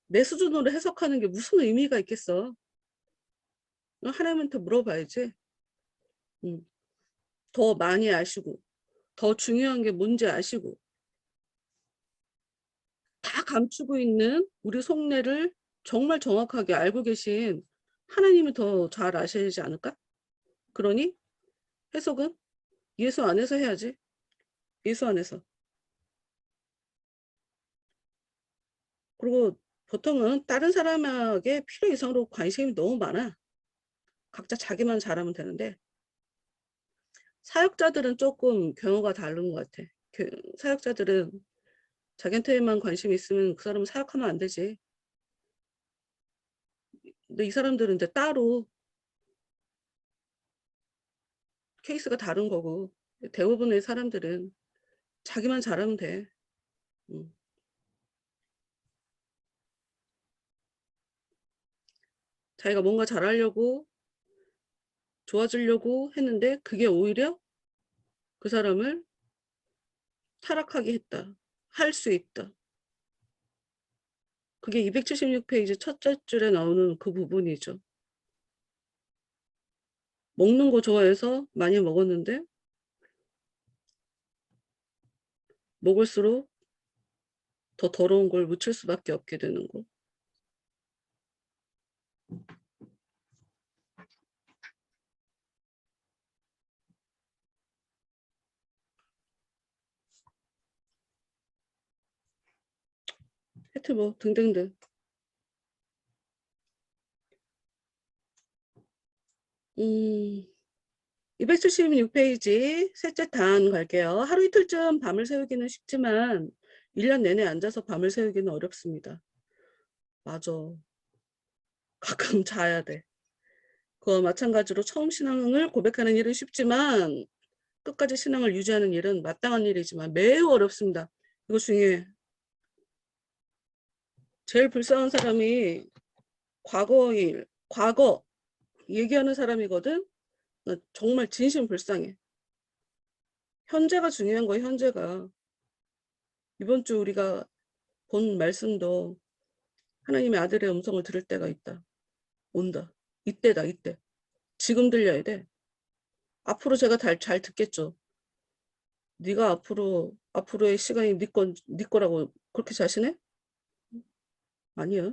내 수준으로 해석하는 게 무슨 의미가 있겠어? 하나님한테 물어봐야지. 음. 더 많이 아시고 더 중요한 게 뭔지 아시고 다 감추고 있는 우리 속내를 정말 정확하게 알고 계신 하나님이 더 잘 아셔야 되지 않을까? 그러니 해석은 예수 안에서 해야지. 예수 안에서. 그리고 보통은 다른 사람에게 필요 이상으로 관심이 너무 많아. 각자 자기만 잘하면 되는데 사역자들은 조금 경우가 다른 것 같아. 사역자들은 자기한테만 관심이 있으면 그 사람은 사역하면 안 되지. 근데 이 사람들은 이제 따로 케이스가 다른 거고 대부분의 사람들은 자기만 잘하면 돼. 자기가 뭔가 잘하려고 좋아지려고 했는데 그게 오히려 그 사람을 타락하게 했다. 할 수 있다. 그게 276페이지 첫째 줄에 나오는 그 부분이죠. 먹는 거 좋아해서 많이 먹었는데 먹을수록 더 더러운 걸 묻힐 수밖에 없게 되는 거. 하여튼 뭐 등등등. 276페이지 셋째 단 갈게요. 하루 이틀쯤 밤을 새우기는 쉽지만 1년 내내 앉아서 밤을 새우기는 어렵습니다. 맞아. 가끔 자야 돼. 그와 마찬가지로 처음 신앙을 고백하는 일은 쉽지만 끝까지 신앙을 유지하는 일은 마땅한 일이지만 매우 어렵습니다. 이거 중요해. 제일 불쌍한 사람이 과거 얘기하는 사람이거든. 나 정말 진심 불쌍해. 현재가 중요한 거야, 현재가. 이번 주 우리가 본 말씀도 하나님의 아들의 음성을 들을 때가 있다. 온다. 이때다, 이때. 지금 들려야 돼. 앞으로 제가 잘 듣겠죠. 네가 앞으로의 시간이 네 거라고 그렇게 자신해? 아니야.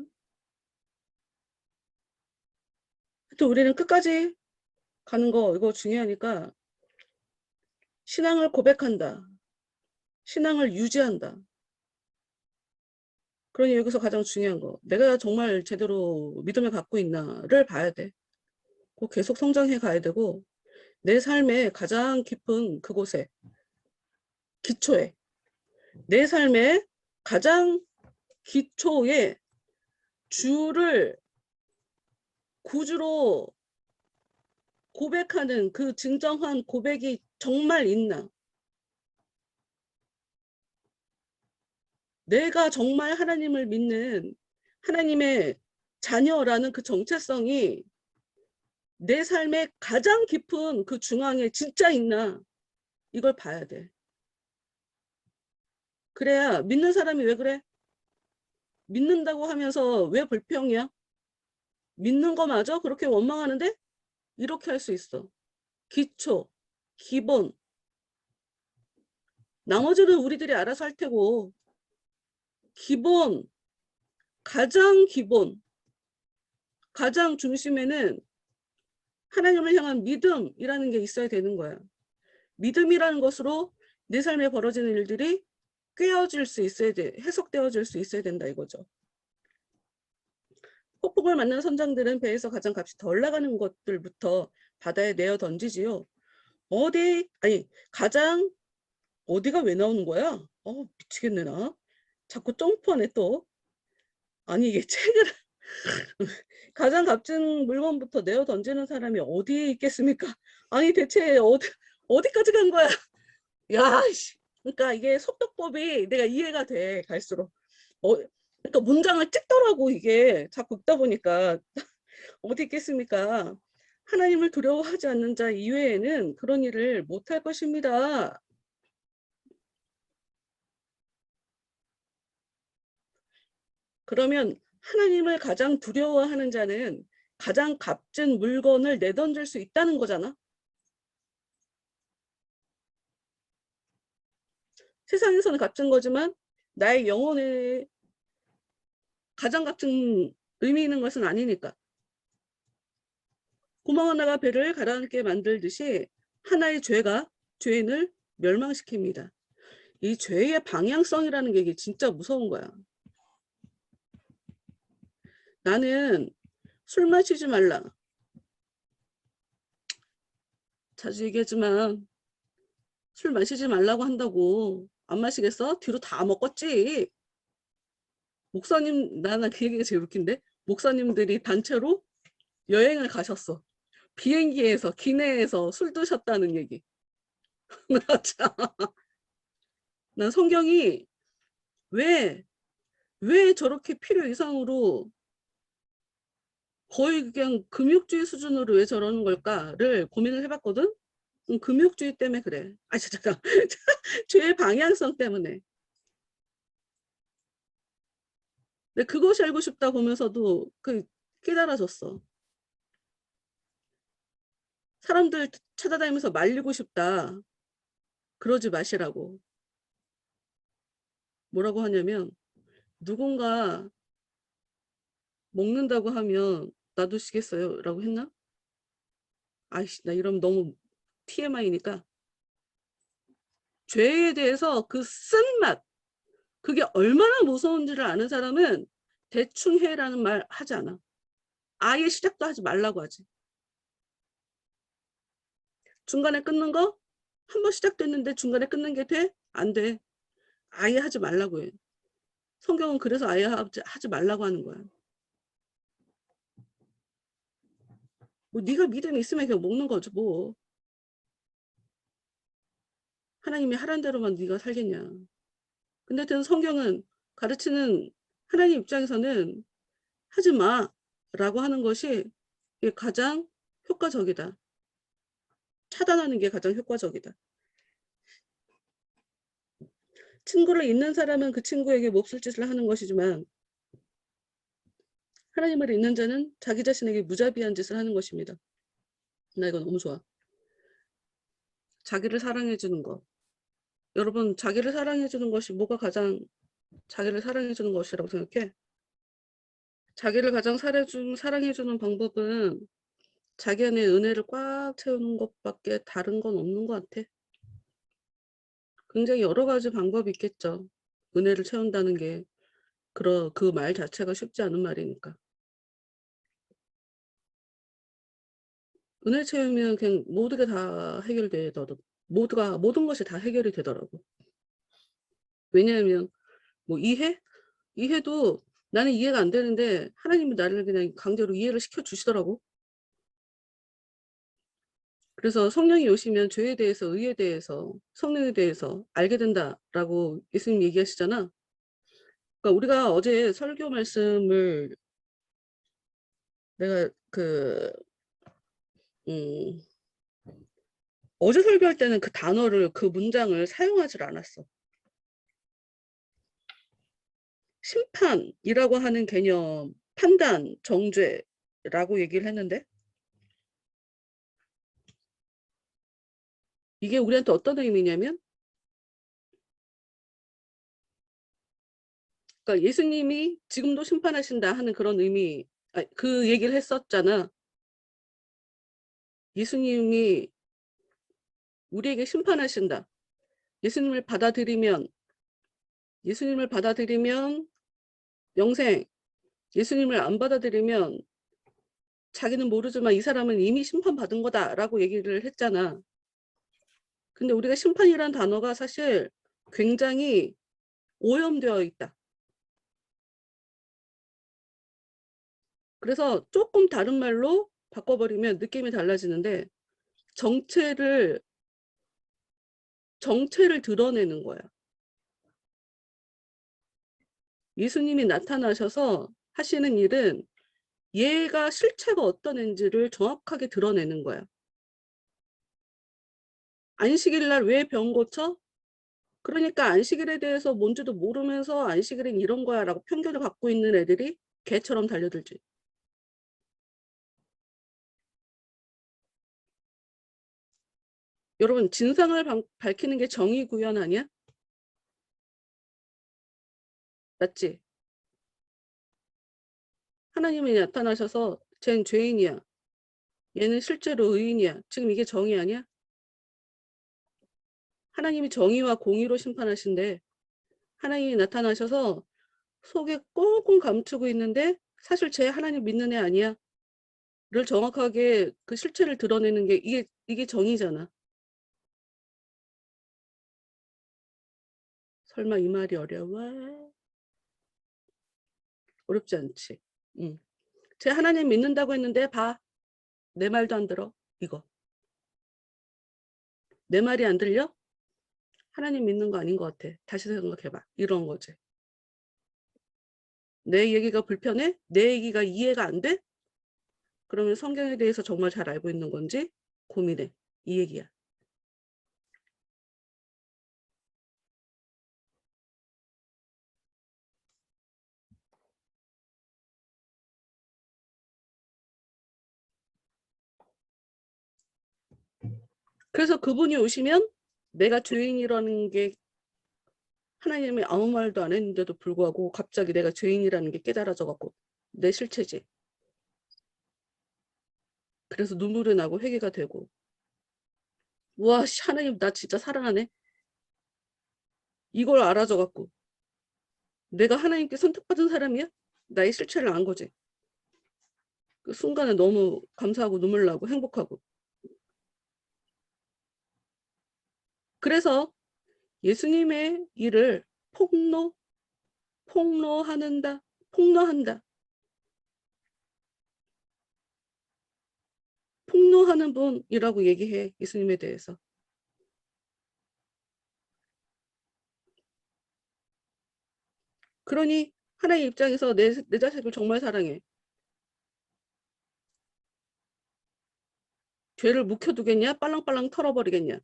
하여튼 우리는 끝까지 가는 거 이거 중요하니까 신앙을 고백한다. 신앙을 유지한다. 그러니 여기서 가장 중요한 거. 내가 정말 제대로 믿음을 갖고 있나를 봐야 돼. 꼭 계속 성장해 가야 되고 내 삶의 가장 깊은 그곳에 기초에 내 삶의 가장 기초에 주를 구주로 고백하는 그 진정한 고백이 정말 있나? 내가 정말 하나님을 믿는 하나님의 자녀라는 그 정체성이 내 삶의 가장 깊은 그 중앙에 진짜 있나? 이걸 봐야 돼. 그래야 믿는 사람이 왜 그래? 믿는다고 하면서 왜 불평이야? 믿는 거 맞아? 그렇게 원망하는데? 이렇게 할 수 있어. 기초, 기본. 나머지는 우리들이 알아서 할 테고 기본, 가장 기본, 가장 중심에는 하나님을 향한 믿음이라는 게 있어야 되는 거야. 믿음이라는 것으로 내 삶에 벌어지는 일들이 꿰어질 수 있어야 돼. 해석되어질 수 있어야 된다 이거죠. 폭풍을 만난 선장들은 배에서 가장 값이 덜 나가는 것들부터 바다에 내어 던지지요. 가장 어디가 왜 나오는 거야? 미치겠네 나. 자꾸 점프하네 또. 아니 이게 책을 가장 값진 물건부터 내어 던지는 사람이 어디에 있겠습니까? 아니 대체 어디까지 간 거야? 야, 그러니까 이게 속도법이 내가 이해가 돼 갈수록. 그러니까 문장을 찍더라고 이게 자꾸 읽다 보니까 어디 있겠습니까? 하나님을 두려워하지 않는 자 이외에는 그런 일을 못할 것입니다. 그러면 하나님을 가장 두려워하는 자는 가장 값진 물건을 내던질 수 있다는 거잖아. 세상에서는 값진 거지만 나의 영혼에 가장 값진 의미 있는 것은 아니니까. 구멍 하나가 배를 가라앉게 만들듯이 하나의 죄가 죄인을 멸망시킵니다. 이 죄의 방향성이라는 게 이게 진짜 무서운 거야. 나는 술 마시지 말라. 자주 얘기하지만 술 마시지 말라고 한다고 안 마시겠어? 뒤로 다 먹었지. 목사님, 나는 그 얘기가 제일 웃긴데, 목사님들이 단체로 여행을 가셨어. 비행기에서 기내에서 술 드셨다는 얘기. 나 참, 난 성경이 왜 저렇게 필요 이상으로 거의 그냥 금욕주의 수준으로 왜 저러는 걸까를 고민을 해봤거든. 금욕주의 때문에 그래. 아 잠깐 죄의 방향성 때문에. 근데 그것이 알고 싶다 보면서도 그 깨달아졌어. 사람들 찾아다니면서 말리고 싶다. 그러지 마시라고. 뭐라고 하냐면 누군가 먹는다고 하면 놔두시겠어요? 라고 했나? 아이씨, 나 이러면 너무 TMI니까. 죄에 대해서 그 쓴맛, 그게 얼마나 무서운지를 아는 사람은 대충 해라는 말 하지 않아. 아예 시작도 하지 말라고 하지. 중간에 끊는 거? 한 번 시작됐는데 중간에 끊는 게 돼? 안 돼. 아예 하지 말라고 해. 성경은 그래서 아예 하지 말라고 하는 거야. 뭐 네가 믿음이 있으면 그냥 먹는 거지 뭐. 하나님이 하라는 대로만 네가 살겠냐. 근데 하여튼 성경은 가르치는 하나님 입장에서는 하지 마라고 하는 것이 가장 효과적이다. 차단하는 게 가장 효과적이다. 친구를 잊는 사람은 그 친구에게 몹쓸 짓을 하는 것이지만 하나님을 잊는 자는 자기 자신에게 무자비한 짓을 하는 것입니다. 나 이거 너무 좋아. 자기를 사랑해 주는 것. 여러분, 자기를 사랑해 주는 것이 뭐가 가장 자기를 사랑해 주는 것이라고 생각해? 자기를 가장 사랑해 주는 방법은 자기 안에 은혜를 꽉 채우는 것밖에 다른 건 없는 것 같아. 굉장히 여러 가지 방법이 있겠죠. 은혜를 채운다는 게 그 말 자체가 쉽지 않은 말이니까. 은혜 채우면 그냥 모든 게 다 해결되더라고. 모든 것이 다 해결이 되더라고. 왜냐하면 뭐 이해도 나는 이해가 안 되는데 하나님이 나를 그냥 강제로 이해를 시켜주시더라고. 그래서 성령이 오시면 죄에 대해서, 의에 대해서, 성령에 대해서 알게 된다라고 예수님 얘기하시잖아. 그러니까 우리가 어제 설교 말씀을 내가 어제 설교할 때는 그 단어를, 그 문장을 사용하지 않았어. 심판이라고 하는 개념, 판단, 정죄라고 얘기를 했는데 이게 우리한테 어떤 의미냐면, 그러니까 예수님이 지금도 심판하신다 하는 그런 의미, 그 얘기를 했었잖아. 예수님이 우리에게 심판하신다. 예수님을 받아들이면 영생, 예수님을 안 받아들이면 자기는 모르지만 이 사람은 이미 심판받은 거다라고 얘기를 했잖아. 근데 우리가 심판이란 단어가 사실 굉장히 오염되어 있다. 그래서 조금 다른 말로 바꿔버리면 느낌이 달라지는데 정체를 드러내는 거야. 예수님이 나타나셔서 하시는 일은 얘가 실체가 어떤 애인지를 정확하게 드러내는 거야. 안식일 날 왜 병 고쳐? 그러니까 안식일에 대해서 뭔지도 모르면서 안식일은 이런 거야 라고 편견을 갖고 있는 애들이 개처럼 달려들지. 여러분, 진상을 밝히는 게 정의 구현 아니야? 맞지? 하나님이 나타나셔서 쟨 죄인이야. 얘는 실제로 의인이야. 지금 이게 정의 아니야? 하나님이 정의와 공의로 심판하신데 하나님이 나타나셔서 속에 꽁꽁 감추고 있는데 사실 쟤 하나님 믿는 애 아니야. 를 정확하게 그 실체를 드러내는 게 이게 정의잖아. 설마 이 말이 어려워? 어렵지 않지. 응. 쟤 하나님 믿는다고 했는데 봐. 내 말도 안 들어. 이거. 내 말이 안 들려? 하나님 믿는 거 아닌 것 같아. 다시 생각해봐. 이런 거지. 내 얘기가 불편해? 내 얘기가 이해가 안 돼? 그러면 성경에 대해서 정말 잘 알고 있는 건지 고민해. 이 얘기야. 그래서 그분이 오시면 내가 죄인이라는 게 하나님이 아무 말도 안 했는데도 불구하고 갑자기 내가 죄인이라는 게 깨달아져 갖고 내 실체지. 그래서 눈물이 나고 회개가 되고 와 하나님 나 진짜 사랑하네. 이걸 알아줘 갖고 내가 하나님께 선택받은 사람이야? 나의 실체를 안 거지. 그 순간에 너무 감사하고 눈물 나고 행복하고. 그래서 예수님의 일을 폭로한다. 폭로하는 분이라고 얘기해. 예수님에 대해서. 그러니 하나님 입장에서 내 자식을 정말 사랑해. 죄를 묵혀두겠냐? 빨랑빨랑 털어버리겠냐?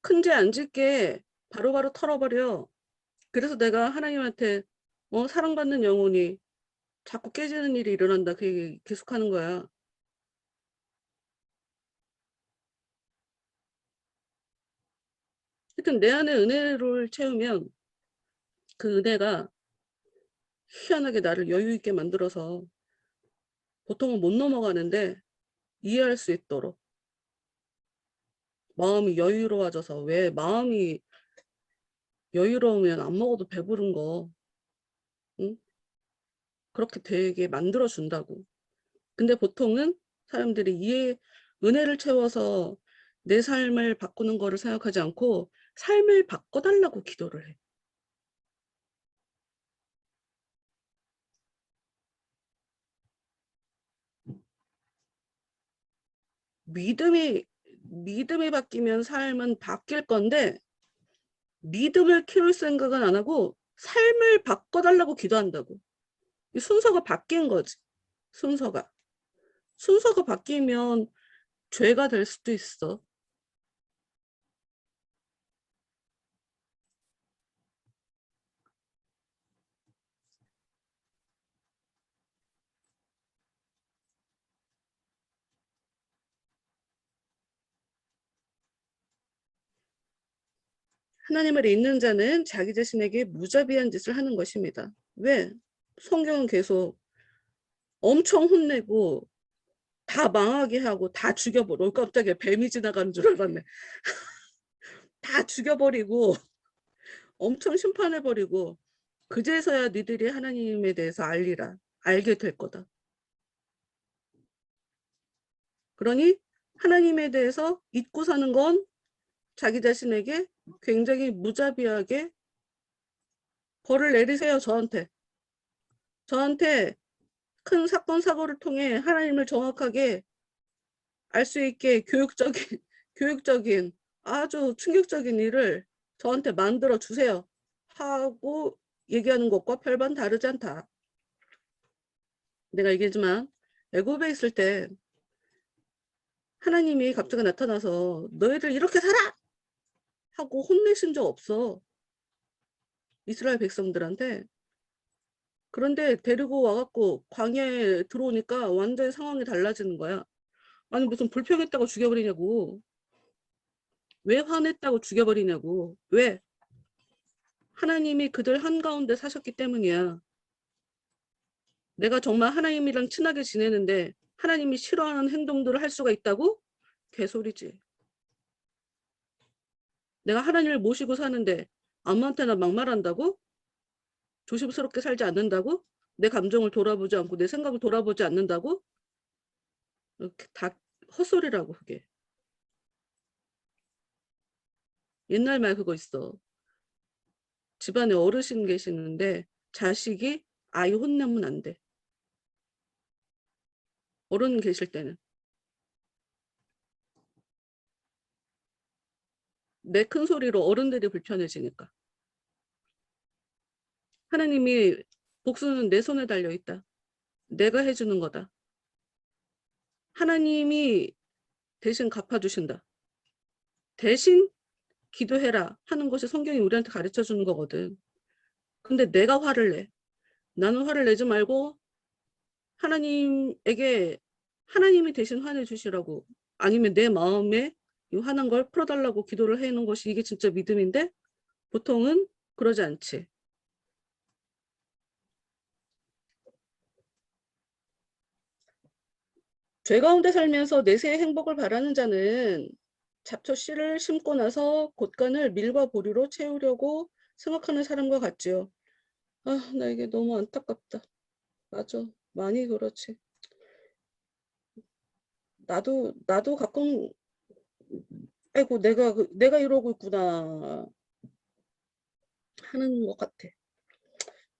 큰 죄 안 짓게 바로바로 털어버려. 그래서 내가 하나님한테 사랑받는 영혼이 자꾸 깨지는 일이 일어난다. 그 얘기 계속하는 거야. 하여튼 내 안에 은혜를 채우면 그 은혜가 희한하게 나를 여유 있게 만들어서 보통은 못 넘어가는데 이해할 수 있도록 마음이 여유로워져서 왜 마음이 여유로우면 안 먹어도 배부른 거 응? 그렇게 되게 만들어준다고. 근데 보통은 사람들이 은혜를 채워서 내 삶을 바꾸는 거를 생각하지 않고 삶을 바꿔달라고 기도를 해. 믿음이 바뀌면 삶은 바뀔 건데 믿음을 키울 생각은 안 하고 삶을 바꿔달라고 기도한다고. 이 순서가 바뀐 거지. 순서가 바뀌면 죄가 될 수도 있어. 하나님을 잊는 자는 자기 자신에게 무자비한 짓을 하는 것입니다. 왜? 성경은 계속 엄청 혼내고 다 망하게 하고 다 죽여버려. 깜짝이야. 뱀이 지나가는 줄 알았네. 다 죽여버리고 엄청 심판해버리고 그제서야 니들이 하나님에 대해서 알게 될 거다. 그러니 하나님에 대해서 잊고 사는 건 자기 자신에게 굉장히 무자비하게 벌을 내리세요. 저한테 큰 사건 사고를 통해 하나님을 정확하게 알 수 있게 교육적인 아주 충격적인 일을 저한테 만들어 주세요 하고 얘기하는 것과 별반 다르지 않다. 내가 얘기했지만 애굽에 있을 때 하나님이 갑자기 나타나서 너희들 이렇게 살아! 하고 혼내신 적 없어. 이스라엘 백성들한테. 그런데 데리고 와갖고 광야에 들어오니까 완전히 상황이 달라지는 거야. 아니 무슨 불평했다고 죽여버리냐고. 왜 화냈다고 죽여버리냐고. 왜? 하나님이 그들 한가운데 사셨기 때문이야. 내가 정말 하나님이랑 친하게 지내는데 하나님이 싫어하는 행동들을 할 수가 있다고? 개소리지. 내가 하나님을 모시고 사는데 아무한테나 막말한다고? 조심스럽게 살지 않는다고? 내 감정을 돌아보지 않고 내 생각을 돌아보지 않는다고? 다 헛소리라고 그게. 옛날 말 그거 있어. 집안에 어르신 계시는데 자식이 아이 혼내면 안 돼. 어른 계실 때는. 내 큰 소리로 어른들이 불편해지니까. 하나님이 복수는 내 손에 달려있다. 내가 해주는 거다. 하나님이 대신 갚아주신다. 대신 기도해라 하는 것이 성경이 우리한테 가르쳐 주는 거거든. 근데 내가 화를 내. 나는 화를 내지 말고 하나님에게 하나님이 대신 화내 주시라고, 아니면 내 마음에 이 화난 걸 풀어달라고 기도를 해놓은 것이 이게 진짜 믿음인데 보통은 그러지 않지. 죄 가운데 살면서 내세의 행복을 바라는 자는 잡초 씨를 심고 나서 곳간을 밀과 보리로 채우려고 생각하는 사람과 같지요. 아, 나 이게 너무 안타깝다. 맞아. 많이 그렇지. 나도 가끔, 아이고, 내가 이러고 있구나 하는 것 같아.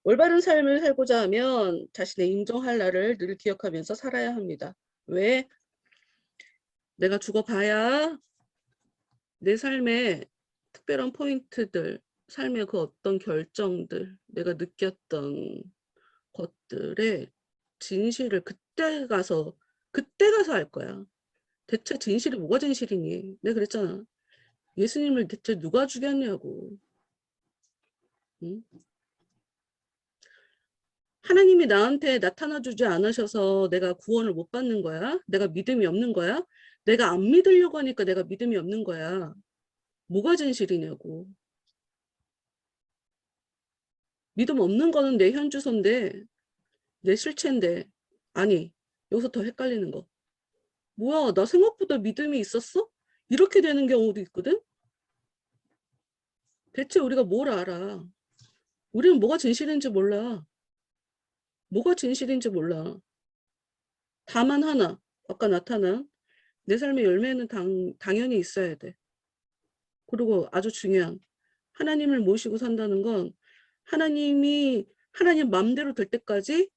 올바른 삶을 살고자 하면 자신의 인정할 날을 늘 기억하면서 살아야 합니다. 왜? 내가 죽어봐야 내 삶에 특별한 포인트들, 삶의 그 어떤 결정들, 내가 느꼈던 것들의 진실을 그때 가서 알 거야. 대체 진실이 뭐가 진실이니? 내가 그랬잖아. 예수님을 대체 누가 죽였냐고. 응? 하나님이 나한테 나타나주지 않으셔서 내가 구원을 못 받는 거야? 내가 믿음이 없는 거야? 내가 안 믿으려고 하니까 내가 믿음이 없는 거야. 뭐가 진실이냐고. 믿음 없는 거는 내 현주소인데, 내 실체인데. 아니, 여기서 더 헷갈리는 거. 뭐야, 나 생각보다 믿음이 있었어? 이렇게 되는 경우도 있거든? 대체 우리가 뭘 알아? 우리는 뭐가 진실인지 몰라. 뭐가 진실인지 몰라. 다만 하나, 아까 나타난 내 삶의 열매는 당연히 있어야 돼. 그리고 아주 중요한, 하나님을 모시고 산다는 건 하나님 맘대로 될 때까지,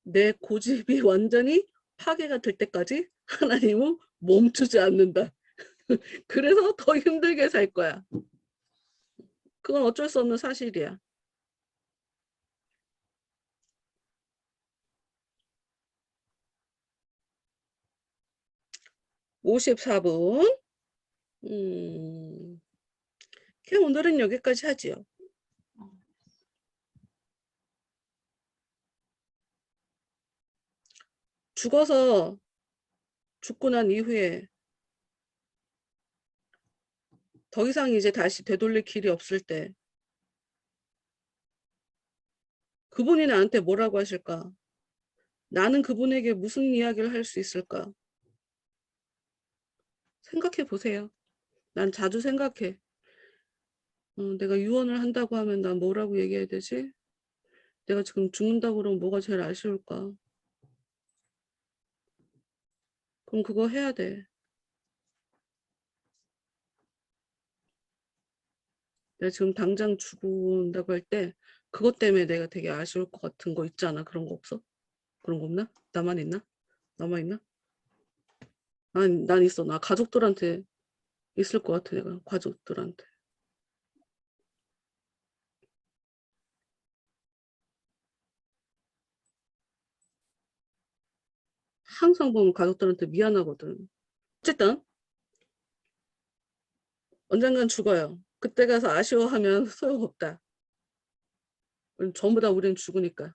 내 고집이 완전히 파괴가 될 때까지 하나님은 멈추지 않는다. 그래서 더 힘들게 살 거야. 그건 어쩔 수 없는 사실이야. 54분. 그냥 오늘은 여기까지 하지요. 죽고 난 이후에 더 이상 이제 다시 되돌릴 길이 없을 때 그분이 나한테 뭐라고 하실까? 나는 그분에게 무슨 이야기를 할 수 있을까? 생각해 보세요. 난 자주 생각해. 내가 유언을 한다고 하면 난 뭐라고 얘기해야 되지? 내가 지금 죽는다고 그러면 뭐가 제일 아쉬울까? 그럼 그거 해야 돼. 내가 지금 당장 죽는다고 할 때 그것 때문에 내가 되게 아쉬울 것 같은 거 있잖아. 그런 거 없어? 그런 거 없나? 나만 있나? 나만 있나? 난 있어. 나 가족들한테 있을 것 같아. 내가 가족들한테. 항상 보면 가족들한테 미안하거든. 어쨌든 언젠간 죽어요. 그때 가서 아쉬워하면 소용없다. 전부 다 우리는 죽으니까.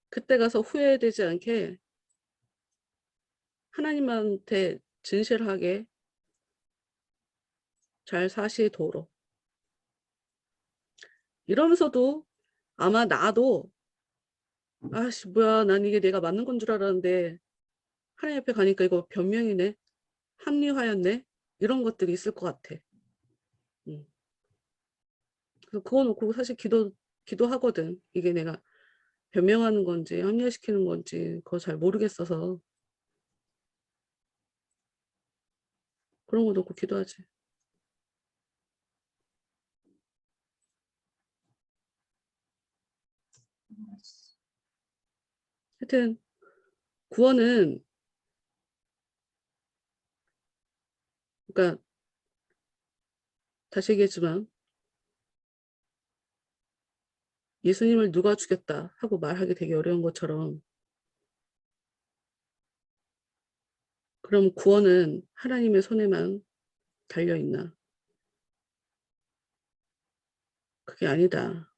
그때 가서 후회되지 않게 하나님한테 진실하게 잘 사시도록. 이러면서도 아마 나도 아씨 뭐야 난 이게 내가 맞는 건 줄 알았는데 하나님 앞에 가니까 이거 변명이네. 합리화였네. 이런 것들이 있을 것 같아. 그래서 그거 놓고 사실 기도하거든. 이게 내가 변명하는 건지 합리화시키는 건지 그거 잘 모르겠어서 그런 거 놓고 기도하지. 하여튼 구원은 그러니까 다시 얘기했지만 예수님을 누가 죽였다 하고 말하기 되게 어려운 것처럼 그럼 구원은 하나님의 손에만 달려있나? 그게 아니다.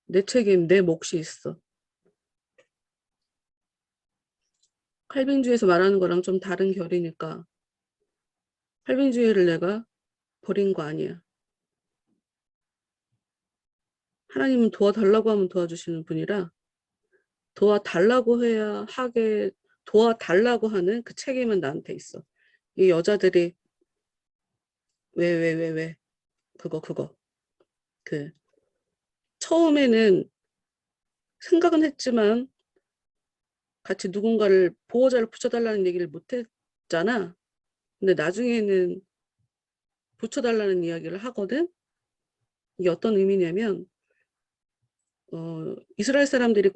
내 책임, 내 몫이 있어. 칼빈주의에서 말하는 거랑 좀 다른 결이니까 칼빈주의를 내가 버린 거 아니야. 하나님은 도와달라고 하면 도와주시는 분이라 도와달라고 해야 하게 도와달라고 하는 그 책임은 나한테 있어. 이 여자들이 왜 그거 그 처음에는 생각은 했지만 같이 누군가를 보호자를 붙여달라는 얘기를 못했잖아. 근데 나중에는 붙여달라는 이야기를 하거든. 이게 어떤 의미냐면 이스라엘 사람들이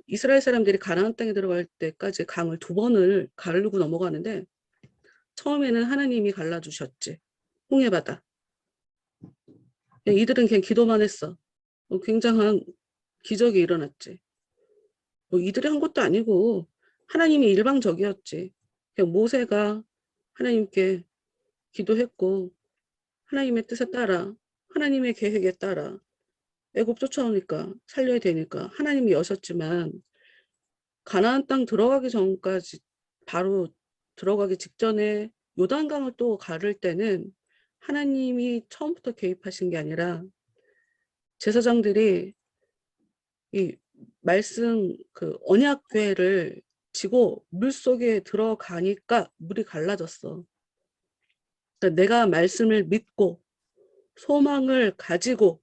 이스라엘 사람들이 가나안 땅에 들어갈 때까지 강을 2번을 가르고 넘어가는데 처음에는 하나님이 갈라주셨지. 홍해바다. 이들은 그냥 기도만 했어. 굉장한 기적이 일어났지. 이들이 한 것도 아니고 하나님이 일방적이었지. 그냥 모세가 하나님께 기도했고 하나님의 뜻에 따라 하나님의 계획에 따라 애굽 쫓아오니까 살려야 되니까 하나님이 여셨지만 가나안 땅 들어가기 전까지 바로 들어가기 직전에 요단강을 또 가를 때는 하나님이 처음부터 개입하신 게 아니라 제사장들이 이 말씀 그 언약궤를 지고 물속에 들어가니까 물이 갈라졌어. 그러니까 내가 말씀을 믿고 소망을 가지고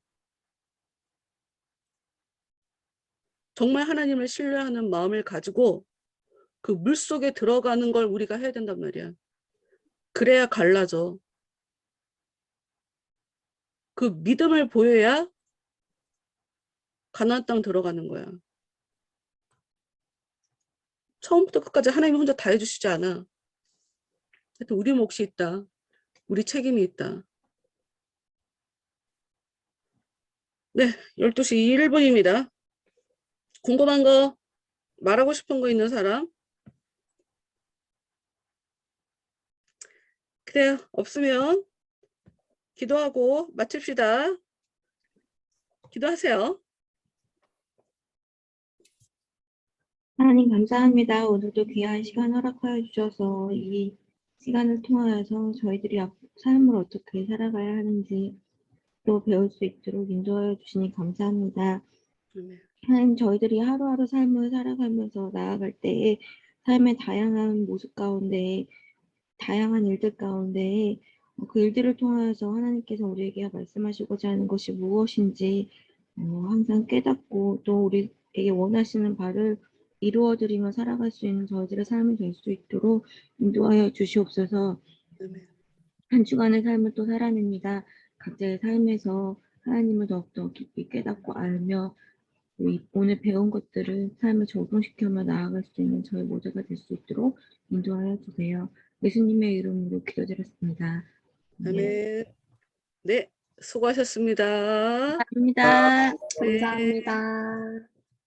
정말 하나님을 신뢰하는 마음을 가지고 그 물속에 들어가는 걸 우리가 해야 된단 말이야. 그래야 갈라져. 그 믿음을 보여야 가나안 땅 들어가는 거야. 처음부터 끝까지 하나님이 혼자 다 해주시지 않아. 하여튼 우리 몫이 있다. 우리 책임이 있다. 네, 12시 1분입니다. 궁금한 거, 말하고 싶은 거 있는 사람? 그래요. 없으면 기도하고 마칩시다. 기도하세요. 하나님 감사합니다. 오늘도 귀한 시간 허락하여 주셔서 이 시간을 통하여서 저희들이 삶을 어떻게 살아가야 하는지 또 배울 수 있도록 인도하여 주시니 감사합니다. 하나님 저희들이 하루하루 삶을 살아가면서 나아갈 때에 삶의 다양한 모습 가운데 다양한 일들 가운데 그 일들을 통하여서 하나님께서 우리에게 말씀하시고자 하는 것이 무엇인지 항상 깨닫고 또 우리에게 원하시는 바를 이루어드리며 살아갈 수 있는 저희들의 삶이 될 수 있도록 인도하여 주시옵소서. 한 주간의 삶을 또 살아냅니다. 각자의 삶에서 하나님을 더욱더 깊이 깨닫고 알며 오늘 배운 것들을 삶에 적용시켜며 나아갈 수 있는 저희 모두가 될 수 있도록 인도하여 주세요. 예수님의 이름으로 기도드렸습니다. 아멘. 네, 수고하셨습니다. 감사합니다. 네. 감사합니다.